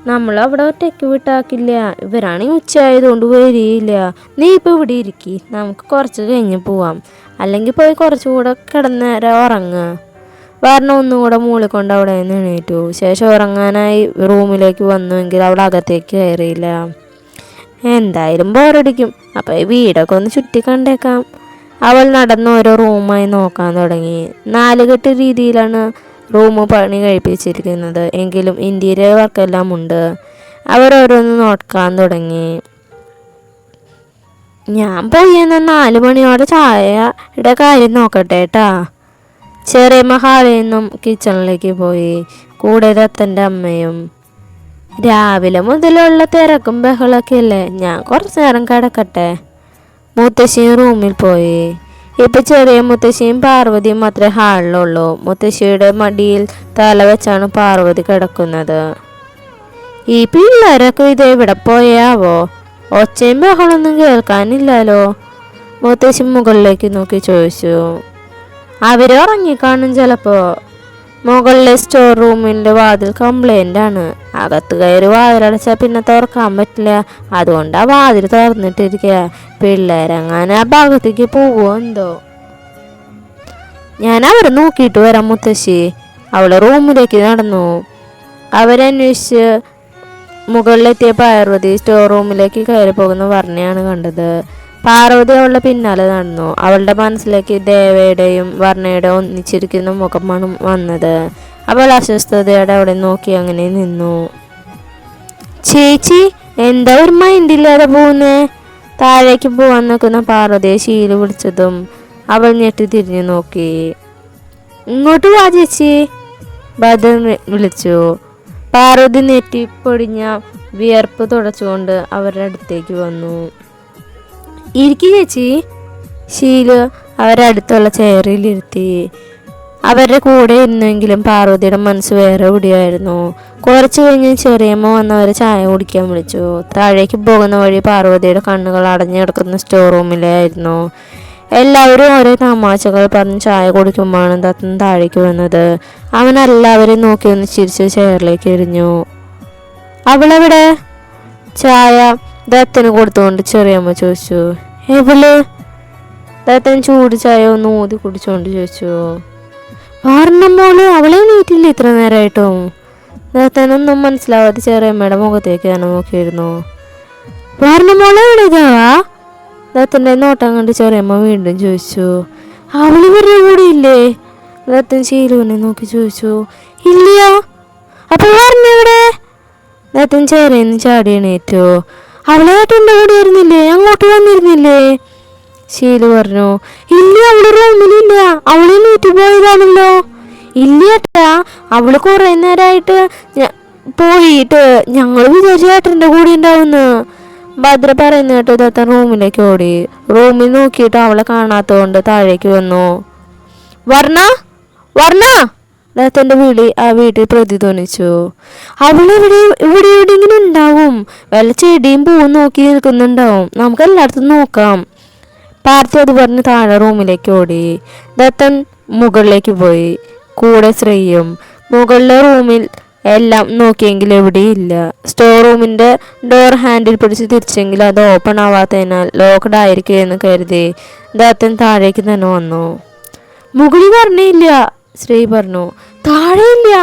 നമ്മളവിടെ ഒറ്റയ്ക്ക് വിട്ടാക്കില്ല. ഇവരാണെങ്കിൽ ഉച്ചയായതുകൊണ്ട് വരികയില്ല. നീ ഇപ്പോൾ ഇവിടെ ഇരിക്കി, നമുക്ക് കുറച്ച് കഴിഞ്ഞ് പോവാം. അല്ലെങ്കിൽ പോയി കുറച്ചുകൂടെ കിടന്നേരം ഉറങ്ങുക. വർണ്ണ ഒന്നും കൂടെ മൂളിക്കൊണ്ട് അവിടെ നിന്ന് എണീറ്റു. ശേഷം ഉറങ്ങാനായി റൂമിലേക്ക് വന്നുവെങ്കിൽ അവൾ അകത്തേക്ക് കയറിയില്ല. എന്തായാലും ബോറടിക്കും, അപ്പോൾ ഈ വീടൊക്കെ ഒന്ന് ചുറ്റി കണ്ടേക്കാം. അവൾ നടന്ന് ഓരോ റൂമായി നോക്കാൻ തുടങ്ങി. 4 കെട്ട് രീതിയിലാണ് റൂം പണി കഴിപ്പിച്ചിരിക്കുന്നത്. എങ്കിലും ഇൻറ്റീരിയർ വർക്കെല്ലാം ഉണ്ട്. അവർ ഓരോന്ന് നോക്കാൻ തുടങ്ങി. ഞാൻ പോയി എന്നാൽ 4 മണിയോടെ ചായയുടെ കാര്യം നോക്കട്ടെ കേട്ടാ. ചെറിയമ്മ ഹാളിൽ നിന്നും കിച്ചണിലേക്ക് പോയി. കൂടെ ദത്തൻ്റെ അമ്മയും. രാവിലെ മുതലുള്ള തിരക്കും ബഹളമൊക്കെ അല്ലേ, ഞാൻ കുറച്ച് നേരം കിടക്കട്ടെ. മുത്തശ്ശിയും റൂമിൽ പോയി. ഇപ്പം ചെറിയ മുത്തശ്ശിയും പാർവതിയും മാത്രമേ ഹാളിലുള്ളൂ. മുത്തശ്ശിയുടെ മടിയിൽ തല വെച്ചാണ് പാർവതി കിടക്കുന്നത്. ഈ പിള്ളേരൊക്കെ ഇത് എവിടെ പോയാവോ? ഒച്ചയും ബഹളമൊന്നും കേൾക്കാനില്ലല്ലോ. മുത്തശ്ശി മുകളിലേക്ക് നോക്കി ചോദിച്ചു. അവരുറങ്ങിക്കാണും ചിലപ്പോൾ. മുകളിലെ സ്റ്റോർ റൂമിൻ്റെ വാതിൽ കംപ്ലൈൻ്റ് ആണ്. അകത്ത് കയറി വാതിലടച്ചാൽ പിന്നെ തുറക്കാൻ പറ്റില്ല. അതുകൊണ്ട് ആ വാതിൽ തുറന്നിട്ടിരിക്കുക. പിള്ളേരെങ്ങനെ ആ ഭാഗത്തേക്ക് പോവുമോ എന്തോ. ഞാൻ അവരെ നോക്കിയിട്ട് വരാം മുത്തശ്ശി. അവളെ റൂമിലേക്ക് നടന്നു. അവരന്വേഷിച്ച് മുകളിലെത്തിയ പാർവതി സ്റ്റോർ റൂമിലേക്ക് കയറി പോകുന്ന വർണ്ണയാണ് കണ്ടത്. പാർവതി അവളുടെ പിന്നാലെ നടന്നു. അവളുടെ മനസ്സിലേക്ക് ദേവയുടെയും വർണ്ണയുടെയും ഒന്നിച്ചിരിക്കുന്ന മുഖമാണ് വന്നത്. അവൾ അസ്വസ്ഥതയോടെ അവിടെ നോക്കി അങ്ങനെ നിന്നു. ചേച്ചി, എന്താ ഒരു മൈൻഡില്ലാതെ പോകുന്നേ? താഴേക്ക് പോവാൻ നോക്കുന്ന പാർവതിയെ ശീല വിളിച്ചതും അവൾ ഞെട്ടി തിരിഞ്ഞു നോക്കി. ഇങ്ങോട്ട് വാ ചേച്ചി, ഭദ്ര വിളിച്ചു. പാർവതി നെറ്റി പൊടിഞ്ഞ വിയർപ്പ് തുടച്ചുകൊണ്ട് അവരുടെ അടുത്തേക്ക് വന്നു. ഇരിക്കു ചേച്ചി. ശീല അവരടുത്തുള്ള ചെയറിലിരുത്തി. അവരുടെ കൂടെ ഇരുന്നെങ്കിലും പാർവതിയുടെ മനസ്സ് വേറെ എവിടെയായിരുന്നു. കുറച്ച് കഴിഞ്ഞ് ചെറിയമ്മ വന്നവരെ ചായ കുടിക്കാൻ വിളിച്ചു. താഴേക്ക് പോകുന്ന വഴി പാർവതിയുടെ കണ്ണുകൾ അടഞ്ഞു കിടക്കുന്ന സ്റ്റോർ റൂമിലായിരുന്നു. എല്ലാവരും ഓരോ തമാശകൾ പറഞ്ഞ് ചായ കുടിക്കുമ്പോഴാണ് ദത്തൻ താഴേക്ക് വന്നത്. അവൻ എല്ലാവരെയും നോക്കി ഒന്ന് ചിരിച്ച് ചെയറിലേക്ക് എറിഞ്ഞു. അവളെവിടെ? ചായ ദത്തന് കൊടുത്തുകൊണ്ട് ചെറിയമ്മ ചോദിച്ചു. എവള്? ദത്തൻ ചൂട് ചായ ഒന്ന് ഊതി കുടിച്ചുകൊണ്ട് ചോദിച്ചു. വാർണ്ണമോള്, അവളെ നീറ്റില്ല ഇത്ര നേരമായിട്ടും? ദത്തനൊന്നും മനസ്സിലാവാതെ ചെറിയമ്മയുടെ മുഖത്തേക്ക് തന്നെ നോക്കിയിരുന്നു. വാർണ്ണമോളെ എവിടെയാ? ദത്തൻ്റെ നോട്ടം കണ്ട് ചെറിയമ്മ വീണ്ടും ചോദിച്ചു. അവള് ഇവരുടെ കൂടെ ഇല്ലേ? ദത്തൻ ശീലുവിനെ നോക്കി ചോദിച്ചു. ഇല്ല. അപ്പൊ വാർണ്ണ എവിടെ? ദത്തൻ ചെറിയെന്ന് ചാടി എണീറ്റു. അവളെ ഏട്ടൻ്റെ കൂടെ ആയിരുന്നില്ലേ? അങ്ങോട്ട് വന്നിരുന്നില്ലേ? ശീലു പറഞ്ഞു. ഇല്ല, അവള് റൂമിലില്ല. അവള് നീറ്റ് പോയതാണല്ലോ. ഇല്ല ഏട്ടാ, അവള് കുറെ നേരമായിട്ട് പോയിട്ട് ഞങ്ങൾ വിചാരിച്ചു ഏട്ടൻ്റെ കൂടെ ഉണ്ടാവുന്നു. ഭദ്ര പറയുന്ന കേട്ട് ദത്തൻ റൂമിലേക്ക് ഓടി. റൂമിൽ നോക്കിയിട്ട് അവളെ കാണാത്തതുകൊണ്ട് താഴേക്ക് വന്നു. വർണ്ണ, വർണ്ണ! ദത്തൻ്റെ വിളി ആ വീട്ടിൽ പ്രതിധ്വനിച്ചു. അവളിവിടെ ഇവിടെ എവിടെയെങ്കിലും ഉണ്ടാവും. വല്ല ചെടിയും പൂവും നോക്കി നിൽക്കുന്നുണ്ടാവും. നമുക്ക് എല്ലായിടത്തും നോക്കാം. പാർത്തി അത് പറഞ്ഞ് താഴെ റൂമിലേക്ക് ഓടി. ദത്തൻ മുകളിലേക്ക് പോയി. കൂടെ ശ്രീയും. മുകളിലെ റൂമിൽ എല്ലാം നോക്കിയെങ്കിൽ എവിടെയില്ല. സ്റ്റോർ റൂമിൻ്റെ ഡോർ ഹാൻഡിൽ പിടിച്ച് തിരിച്ചെങ്കിൽ അത് ഓപ്പൺ ആവാത്തതിനാൽ ലോക്ക്ഡ് ആയിരിക്കും എന്ന് കരുതി ദത്തൻ താഴേക്ക് തന്നെ വന്നു. മുകളിൽ പറഞ്ഞില്ല, ശ്രീ പറഞ്ഞു. താഴെയില്ല,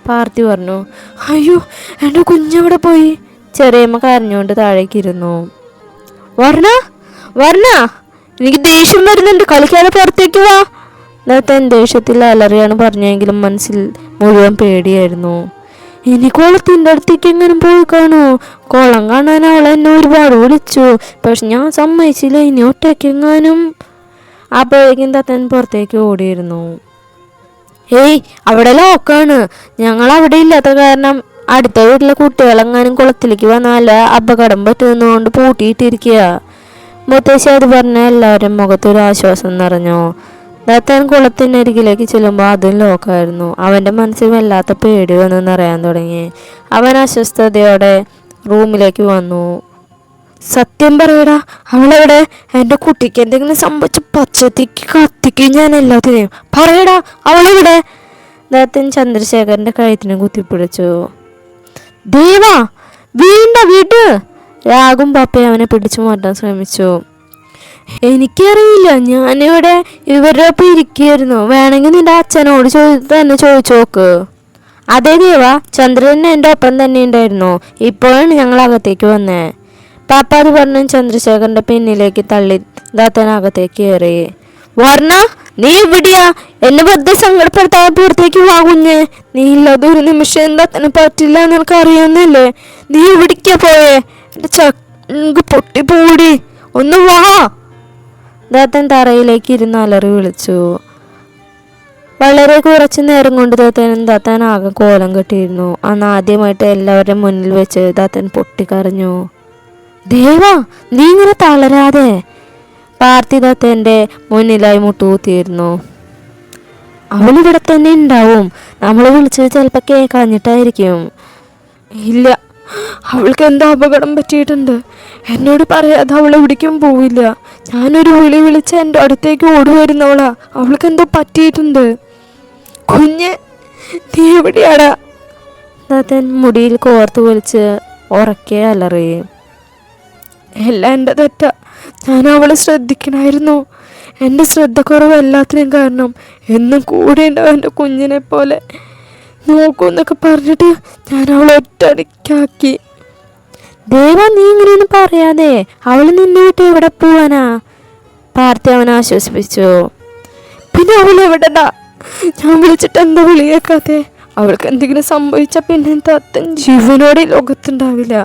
പാർത്തി പറഞ്ഞു. അയ്യോ, എൻ്റെ കുഞ്ഞവിടെ പോയി. ചെറിയമ്മ കരഞ്ഞുകൊണ്ട് താഴേക്ക് ഇരുന്നു. വർണ്ണ, വർണ്ണ, എനിക്ക് ദേഷ്യം വരുന്നുണ്ട്, കളിക്കാതെ പുറത്തേക്ക് വാ. ദത്തൻ ദേഷ്യത്തിൽ അലറിയാണ് പറഞ്ഞെങ്കിലും മനസ്സിൽ മുഴുവൻ പേടിയായിരുന്നു. ഇനി കുളത്തിൻ്റെ അടുത്തേക്ക് എങ്ങനെ പോയി കാണോ? കുളം കാണാൻ അവൾ എന്നെ ഒരുപാട് വിളിച്ചു, പക്ഷെ ഞാൻ സമ്മതിച്ചില്ല. ഇനി ഒറ്റയ്ക്കെങ്ങാനും. അപ്പോഴേക്കും ദത്തൻ പുറത്തേക്ക് ഓടിയിരുന്നു. ഏയ്, അവിടെ ലോക്കാണ്. ഞങ്ങൾ അവിടെ ഇല്ലാത്ത കാരണം അടുത്ത വീട്ടിലെ കുട്ടികളെങ്ങാനും കുളത്തിലേക്ക് വന്നാൽ അപകടം പറ്റുന്നതുകൊണ്ട് പൂട്ടിയിട്ടിരിക്കുക. മുത്തശ്ശി അത് പറഞ്ഞ എല്ലാവരും മുഖത്തൊരു ആശ്വാസം നിറഞ്ഞു. ദത്തൻ കുളത്തിനരികിലേക്ക് ചെല്ലുമ്പോൾ അതും ലോക്കായിരുന്നു. അവൻ്റെ മനസ്സിൽ വല്ലാത്ത പേടി വന്ന് നിറയാൻ തുടങ്ങി. അവൻ അസ്വസ്ഥതയോടെ റൂമിലേക്ക് വന്നു. സത്യം പറയടാ, അവളെവിടെ? എൻ്റെ കുട്ടിക്ക് എന്തെങ്കിലും സംഭവിച്ച് പച്ചത്തിക്ക് കത്തിക്കും ഞാൻ എല്ലാത്തിനെയും. പറയടാ, അവളെവിടെ? ദത്തൻ ചന്ദ്രശേഖരൻ്റെ കഴുത്തിന് കുത്തിപ്പിടിച്ചു. ദേവാ, വീട്ട്. രാഗും പപ്പയും അവനെ പിടിച്ചു മാറ്റാൻ ശ്രമിച്ചു. എനിക്കറിയില്ല, ഞാനിവിടെ ഇവരുടെ ഒപ്പം ഇരിക്കുകയായിരുന്നു. വേണമെങ്കിൽ നിന്റെ അച്ഛനോട് തന്നെ ചോദിച്ചു നോക്ക്. അതേ ദേവ, ചന്ദ്രൻ എൻ്റെ ഒപ്പം തന്നെ ഉണ്ടായിരുന്നു. ഇപ്പോഴാണ് ഞങ്ങൾ അകത്തേക്ക് വന്നേ. പാപ്പ അത് പറഞ്ഞ് ചന്ദ്രശേഖരൻ്റെ പിന്നിലേക്ക് തള്ളി ദത്തനകത്തേക്ക് കയറി. വർണ്ണ, നീ എവിടെയാ? എന്നെ വെറുതെ സങ്കടപ്പെടുത്താൻ പുറത്തേക്ക് വാ കുഞ്ഞ്. നീ ഇല്ലാതെ ഒരു നിമിഷം എന്താ പറ്റില്ല എന്ന് എനിക്ക് അറിയുന്നില്ലേ? നീ എവിടേക്കാ പോയേ? എൻ്റെ ചങ്ക് പൊട്ടിപ്പോടി, ഒന്ന് വാ. ദത്തൻ തറയിലേക്ക് ഇരുന്ന് അലറി വിളിച്ചു. വളരെ കുറച്ചു നേരം കൊണ്ട് ദത്തൻ ആകെ കോലം കെട്ടിയിരുന്നു. അന്ന് ആദ്യമായിട്ട് എല്ലാവരുടെയും മുന്നിൽ വെച്ച് ദത്തൻ പൊട്ടിക്കരഞ്ഞു. ദേവാ, നീ ഇങ്ങനെ തളരാതെ. പാർത്തി ദത്തൻ്റെ മുന്നിലായി മുട്ടുകുത്തിയിരുന്നു. അവളിവിടെ തന്നെ ഉണ്ടാവും. നമ്മൾ വിളിച്ചത് ചിലപ്പോൾ കേൾക്കാഞ്ഞിട്ടായിരിക്കും. ഇല്ല, അവൾക്ക് എന്താ അപകടം പറ്റിയിട്ടുണ്ട്. എന്നോട് പറയാതെ അവൾ എവിടേക്കും പോവില്ല. ഞാനൊരു വിളി വിളിച്ച് എൻ്റെ അടുത്തേക്ക് ഓടി വരുന്നവളാ. അവൾക്ക് എന്തോ പറ്റിയിട്ടുണ്ട്. കുഞ്ഞ്, നീ എവിടെയാടാ? ദത്തൻ മുടിയിൽ കോർത്ത് വലിച്ച് ഉറക്കെ അലറി. എല്ലാം എൻ്റെ തെറ്റാ. ഞാൻ അവളെ ശ്രദ്ധിക്കണമായിരുന്നു. എൻ്റെ ശ്രദ്ധക്കുറവ് എല്ലാത്തിനും കാരണം. എന്നും കൂടെ ഉണ്ടാവും എൻ്റെ കുഞ്ഞിനെ പോലെ. നോക്കൂ എന്നൊക്കെ പറഞ്ഞിട്ട് ഞാൻ അവളെ ഒറ്റടിക്കാക്കി. ദേവ, നീ ഇങ്ങനെയൊന്നും പറയാതെ. അവൾ നിന്നെ വിട്ട് എവിടെ പോവാനാ? പാർത്തി അവനെ ആശ്വസിപ്പിച്ചു. പിന്നെ അവൾ എവിടെടാ? ഞാൻ വിളിച്ചിട്ട് എന്താ വിളിയേക്കാതെ? അവൾക്ക് എന്തെങ്കിലും സംഭവിച്ചാൽ പിന്നെ ദത്തൻ ജീവനോടെ ലോകത്തുണ്ടാവില്ല.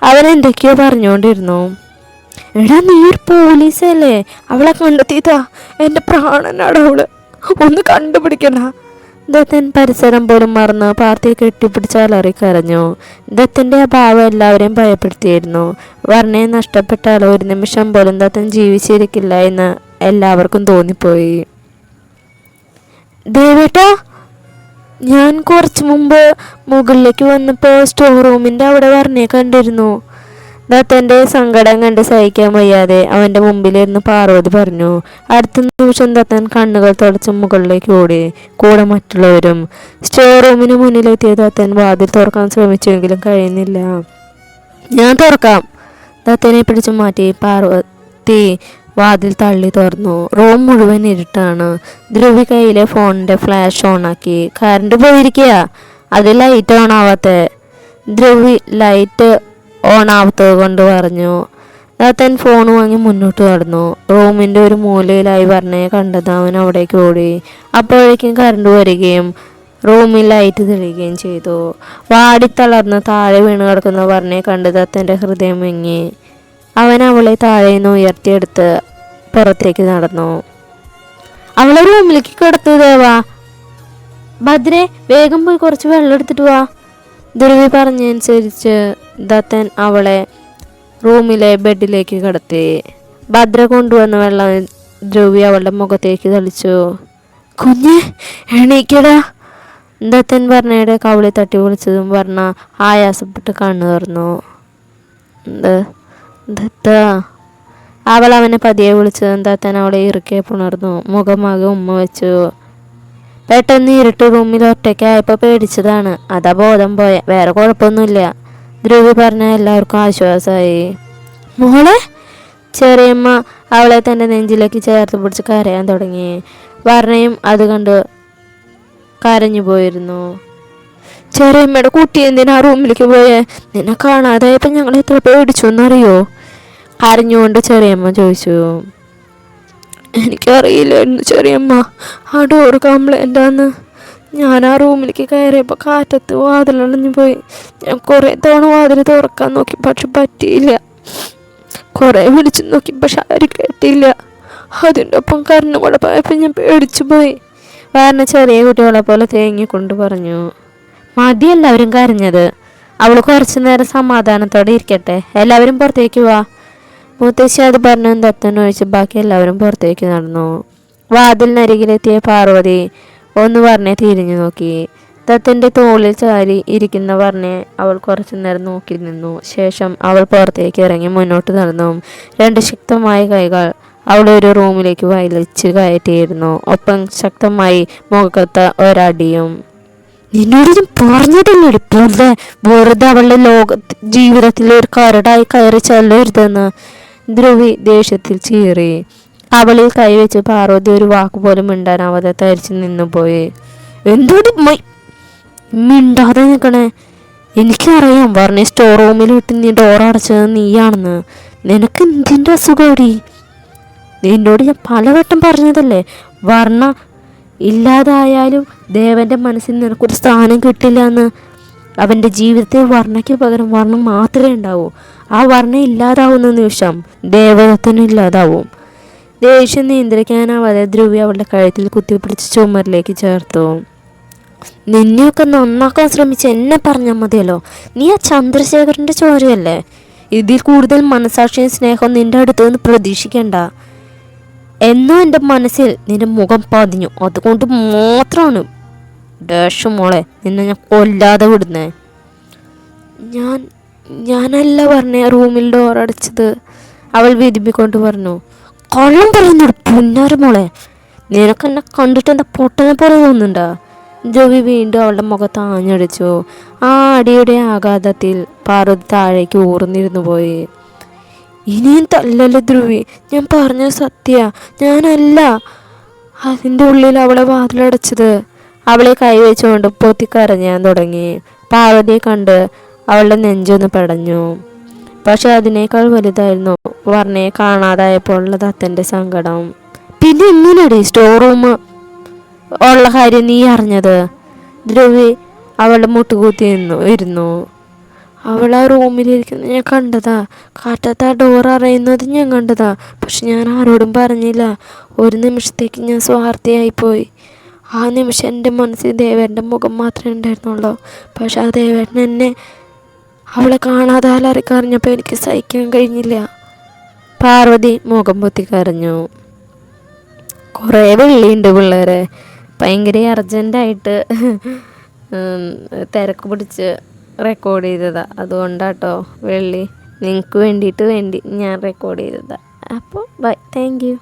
അവൻ എന്തൊക്കെയോ പറഞ്ഞുകൊണ്ടിരുന്നു. എടാ, നീ ഒരു പോലീസല്ലേ? അവളെ കണ്ടെത്തിയതാ. എൻ്റെ പ്രാണനാണ് അവള്. ഒന്ന് കണ്ടുപിടിക്കണ. ദത്തൻ പരിസരം പോലും മറന്ന് പാർത്തിയെ കെട്ടിപ്പിടിച്ച് അലറി കരഞ്ഞു. ദത്തൻ്റെ ആ ഭാവം എല്ലാവരെയും ഭയപ്പെടുത്തിയിരുന്നു. വർണ്ണയെ നഷ്ടപ്പെട്ടാൽ ഒരു നിമിഷം പോലും ദത്തൻ ജീവിച്ചിരിക്കില്ല എന്ന് എല്ലാവർക്കും തോന്നിപ്പോയി. ദേവേട്ടാ, ഞാൻ കുറച്ച് മുമ്പ് മുകളിലേക്ക് വന്നപ്പോൾ സ്റ്റോർ റൂമിൻ്റെ അവിടെ വർണ്ണയെ കണ്ടിരുന്നു. ദത്തൻ്റെ സങ്കടം കണ്ട് സഹിക്കാൻ വയ്യാതെ അവൻ്റെ മുമ്പിലിരുന്ന് പാർവതി പറഞ്ഞു. അടുത്ത നിമിഷം ദത്തൻ കണ്ണുകൾ തുടച്ച് മുകളിലേക്ക് ഓടി. കൂടെ മറ്റുള്ളവരും. സ്റ്റോർ റൂമിന് മുന്നിലെത്തിയ ദത്തൻ വാതിൽ തുറക്കാൻ ശ്രമിച്ചുവെങ്കിലും കഴിയുന്നില്ല. ഞാൻ തുറക്കാം. ദത്തനെ പിടിച്ചു മാറ്റി പാർവതി വാതിൽ തള്ളി തുറന്നു. റൂം മുഴുവൻ ഇരുട്ടാണ്. ധ്രുവി കയ്യിലെ ഫോണിൻ്റെ ഫ്ലാഷ് ഓണാക്കി. കറണ്ട് പോയിരിക്കുക, അത് ലൈറ്റ് ഓൺ ആവാത്തെ. ധ്രുവി ലൈറ്റ് ഓൺ ആവാത്തത് കൊണ്ട് പറഞ്ഞു. ദത്തൻ ഫോൺ വാങ്ങി മുന്നോട്ട് നടന്നു. റൂമിൻ്റെ ഒരു മൂലയിലായി വർണ്ണയെ കണ്ടത് അവൻ അവിടേക്ക് ഓടി. അപ്പോഴേക്കും കറണ്ട് വരികയും റൂമിൽ ലൈറ്റ് തെളിയുകയും ചെയ്തു. വാടിത്തളർന്ന് താഴെ വീണ് കിടക്കുന്ന വർണ്ണയെ കണ്ട് ദത്തൻ്റെ ഹൃദയം വിങ്ങി. അവൻ അവളെ താഴെ നിന്ന് ഉയർത്തിയെടുത്ത് പുറത്തേക്ക് നടന്നു. അവളെ റൂമിലേക്ക് കിടത്തു ദേവാ. ഭദ്രേ, വേഗം പോയി കുറച്ച് വെള്ളം എടുത്തിട്ട് വാ. ധ്രുവി പറഞ്ഞനുസരിച്ച് ദത്തൻ അവളെ റൂമിലെ ബെഡിലേക്ക് കിടത്തി. ഭദ്ര കൊണ്ടുവന്ന വെള്ളം ധ്രുവി അവളുടെ മുഖത്തേക്ക് തളിച്ചു. കുഞ്ഞ്, എണീക്കടാ. ദത്തൻ വർണ്ണയുടെ കവിളി തട്ടി വിളിച്ചതും വർണ്ണ ആയാസപ്പെട്ട് കണ്ണു തുറന്നു. ദത്ത. അവൾ അവനെ പതിയെ വിളിച്ചതും ദത്തൻ അവളെ ഇറുക്കെ പുണർന്നു. മുഖമാകെ ഉമ്മ വെച്ചു. പെട്ടെന്ന് ഇരുട്ട് റൂമിൽ ഒറ്റയ്ക്കായപ്പോൾ പേടിച്ചതാണ്. അതാ ബോധം പോയ, വേറെ കുഴപ്പമൊന്നുമില്ല. ധ്രുവി പറഞ്ഞ എല്ലാവർക്കും ആശ്വാസമായി. മോളെ. ചെറിയമ്മ അവളെ തൻ്റെ നെഞ്ചിലേക്ക് ചേർത്ത് പിടിച്ച് കരയാൻ തുടങ്ങി. വർണ്ണയും അത് കണ്ട് കരഞ്ഞു പോയിരുന്നു. ചെറിയമ്മയുടെ കുട്ടി എന്തിനാ റൂമിലേക്ക് പോയേ? നിന്നെ കാണാതായപ്പോൾ ഞങ്ങൾ എത്ര പേടിച്ചു എന്നറിയോ? കരഞ്ഞുകൊണ്ട് ചെറിയമ്മ ചോദിച്ചു. എനിക്കറിയില്ലായിരുന്നു ചെറിയമ്മ, ആ ഡോറ് കംപ്ലൈൻ്റാന്ന്. ഞാൻ ആ റൂമിലേക്ക് കയറിയപ്പോൾ കാറ്റത്ത് വാതിലടഞ്ഞു പോയി. ഞാൻ കുറേ തവണ വാതിൽ തുറക്കാൻ നോക്കി, പക്ഷെ പറ്റിയില്ല. കുറേ വിളിച്ചു നോക്കി, പക്ഷെ ആരും കേട്ടില്ല. അതിൻ്റെ ഒപ്പം കരഞ്ഞു കൂടെ പോയപ്പോൾ ഞാൻ പേടിച്ചു പോയി. വാരണ ചെറിയ കുട്ടികളെ പോലെ തേങ്ങിക്കൊണ്ട് പറഞ്ഞു. മതി എല്ലാവരും കരഞ്ഞത്. അവൾ കുറച്ചു നേരം സമാധാനത്തോടെ ഇരിക്കട്ടെ. എല്ലാവരും പുറത്തേക്ക് വാ. മുത്തശ്ശി അത് പറഞ്ഞു ദത്തനൊഴിച്ച് ബാക്കി എല്ലാവരും പുറത്തേക്ക് നടന്നു. വാതിലിനരികിലെത്തിയ പാർവതി ഒന്ന് വർണ്ണെ തിരിഞ്ഞു നോക്കി. ദത്തൻ്റെ തോളിൽ ചാരി ഇരിക്കുന്ന വർണ്ണയെ അവൾ കുറച്ചു നേരം നോക്കി നിന്നു. ശേഷം അവൾ പുറത്തേക്ക് ഇറങ്ങി മുന്നോട്ട് നടന്നു. രണ്ട് ശക്തമായ കൈകൾ അവൾ ഒരു റൂമിലേക്ക് വലിച്ചു കയറ്റിയിരുന്നു. ഒപ്പം ശക്തമായി മുഖത്ത് ഒരടിയും. നിന്നോട് ഞാൻ പറഞ്ഞിട്ടില്ലേ പോലെ വെറുതെ അവളുടെ ജീവിതത്തിൽ ഒരു കരടായി കയറി ചെല്ലരുതെന്ന് ധ്രുവി ദേഷ്യത്തിൽ ചീറി. അവളിൽ കൈവച്ച് പാർവതി ഒരു വാക്ക് പോലും മിണ്ടാനാവാതെ തരിച്ചു നിന്നുപോയി. എന്തോട് മിണ്ടാതെ നിൽക്കണേ? എനിക്കറിയാം പറഞ്ഞ സ്റ്റോർ റൂമിലിട്ട് നീ ഡോർ അടച്ചത് നീയാണെന്ന്. നിനക്ക് എന്തിൻ്റെ അസുഖടി? നിന്നോട് ഞാൻ പലവട്ടം പറഞ്ഞതല്ലേ, വർണ്ണ ഇല്ലാതായാലും ദേവൻ്റെ മനസ്സിൽ നിനക്കൊരു സ്ഥാനം കിട്ടില്ല എന്ന്. അവൻ്റെ ജീവിതത്തിൽ വർണ്ണയ്ക്ക് പകരം വർണ്ണ മാത്രമേ ഉണ്ടാവൂ. ആ വർണ്ണ ഇല്ലാതാവുന്ന നിമിഷം ദേവദത്തനും ഇല്ലാതാവും. ദേഷ്യം നിയന്ത്രിക്കാനാവാതെ ധ്രുവി അവളുടെ കഴുത്തിൽ കുത്തിപ്പിടിച്ച് ചുമരിലേക്ക് ചേർത്തു. നിന്നെയൊക്കെ നന്നാക്കാൻ ശ്രമിച്ച് എന്നെ പറഞ്ഞാൽ മതിയല്ലോ. നീ ആ ചന്ദ്രശേഖരൻ്റെ ചോരയല്ലേ. ഇതിൽ കൂടുതൽ മനസാക്ഷിയും സ്നേഹവും നിൻ്റെ അടുത്ത് നിന്ന് പ്രതീക്ഷിക്കണ്ട. എന്നോ എൻ്റെ മനസ്സിൽ നിന്റെ മുഖം പതിഞ്ഞു. അതുകൊണ്ട് മാത്രമാണ് ഡാഷ് മോളെ നിന്നെ ഞാൻ കൊല്ലാതെ വിടുന്നേ. ഞാനല്ല പറഞ്ഞ റൂമിൽ ഡോർ അടച്ചത്, അവൾ വിതുമ്പിക്കൊണ്ട് പറഞ്ഞു. കള്ളം പറയുന്നുണ്ട് പുന്നാര മോളെ. നിനക്കെന്നെ കണ്ടിട്ട് എന്താ പൊട്ടനെ പോലെ തോന്നുന്നുണ്ടാ? ജോവി വീണ്ടും അവളുടെ മുഖത്ത് ആഞ്ഞടിച്ചു. ആ അടിയുടെ ആഘാതത്തിൽ പാർവതി താഴേക്ക് ഊർന്നിരുന്നു പോയി. ഇനിയും തല്ലല്ലേ ധ്രുവി, ഞാൻ പറഞ്ഞ സത്യ, ഞാനല്ല അതിൻ്റെ ഉള്ളിൽ അവളെ വാതിലടച്ചത്. അവളെ കൈവച്ചുകൊണ്ട് പൊത്തിക്കരഞ്ഞാൻ തുടങ്ങി. പാർവതിയെ കണ്ട് അവളുടെ നെഞ്ചൊന്ന് പെടഞ്ഞു. പക്ഷെ അതിനേക്കാൾ വലുതായിരുന്നു വർണ്ണയെ കാണാതായപ്പോൾ ഉള്ള ദത്തൻ്റെ സങ്കടം. പിന്നെ എങ്ങനെയാടി സ്റ്റോർ റൂം ഉള്ള കാര്യം നീ അറിഞ്ഞത്? ധ്രുവി അവളുടെ മുട്ടുകൂത്തി ഇരുന്നു. അവൾ ആ റൂമിലിരിക്കുന്നത് ഞാൻ കണ്ടതാ. കാറ്റത്ത് ആ ഡോർ അറിയുന്നത് ഞാൻ കണ്ടതാ. പക്ഷെ ഞാൻ ആരോടും പറഞ്ഞില്ല. ഒരു നിമിഷത്തേക്ക് ഞാൻ സ്വാർത്ഥിയായിപ്പോയി. ആ നിമിഷം എൻ്റെ മനസ്സിൽ ദേവേൻ്റെ മുഖം മാത്രമേ ഉണ്ടായിരുന്നുള്ളൂ. പക്ഷെ ആ ദേവേട്ടൻ എന്നെ അവളെ കാണാതെ അലറിക്കറിഞ്ഞപ്പോൾ എനിക്ക് സഹിക്കാൻ കഴിഞ്ഞില്ല. പാർവതി മുഖം പൊത്തി കരഞ്ഞു. കുറേ വെള്ളിയുണ്ട് പിള്ളേരെ. ഭയങ്കര അർജൻറ്റായിട്ട് തിരക്ക് പിടിച്ച് റെക്കോർഡ് ചെയ്തതാ. അതുകൊണ്ടാട്ടോ വെള്ളി നിങ്ങൾക്ക് വേണ്ടി ഞാൻ റെക്കോർഡ് ചെയ്തതാ. അപ്പോൾ ബൈ, താങ്ക് യു.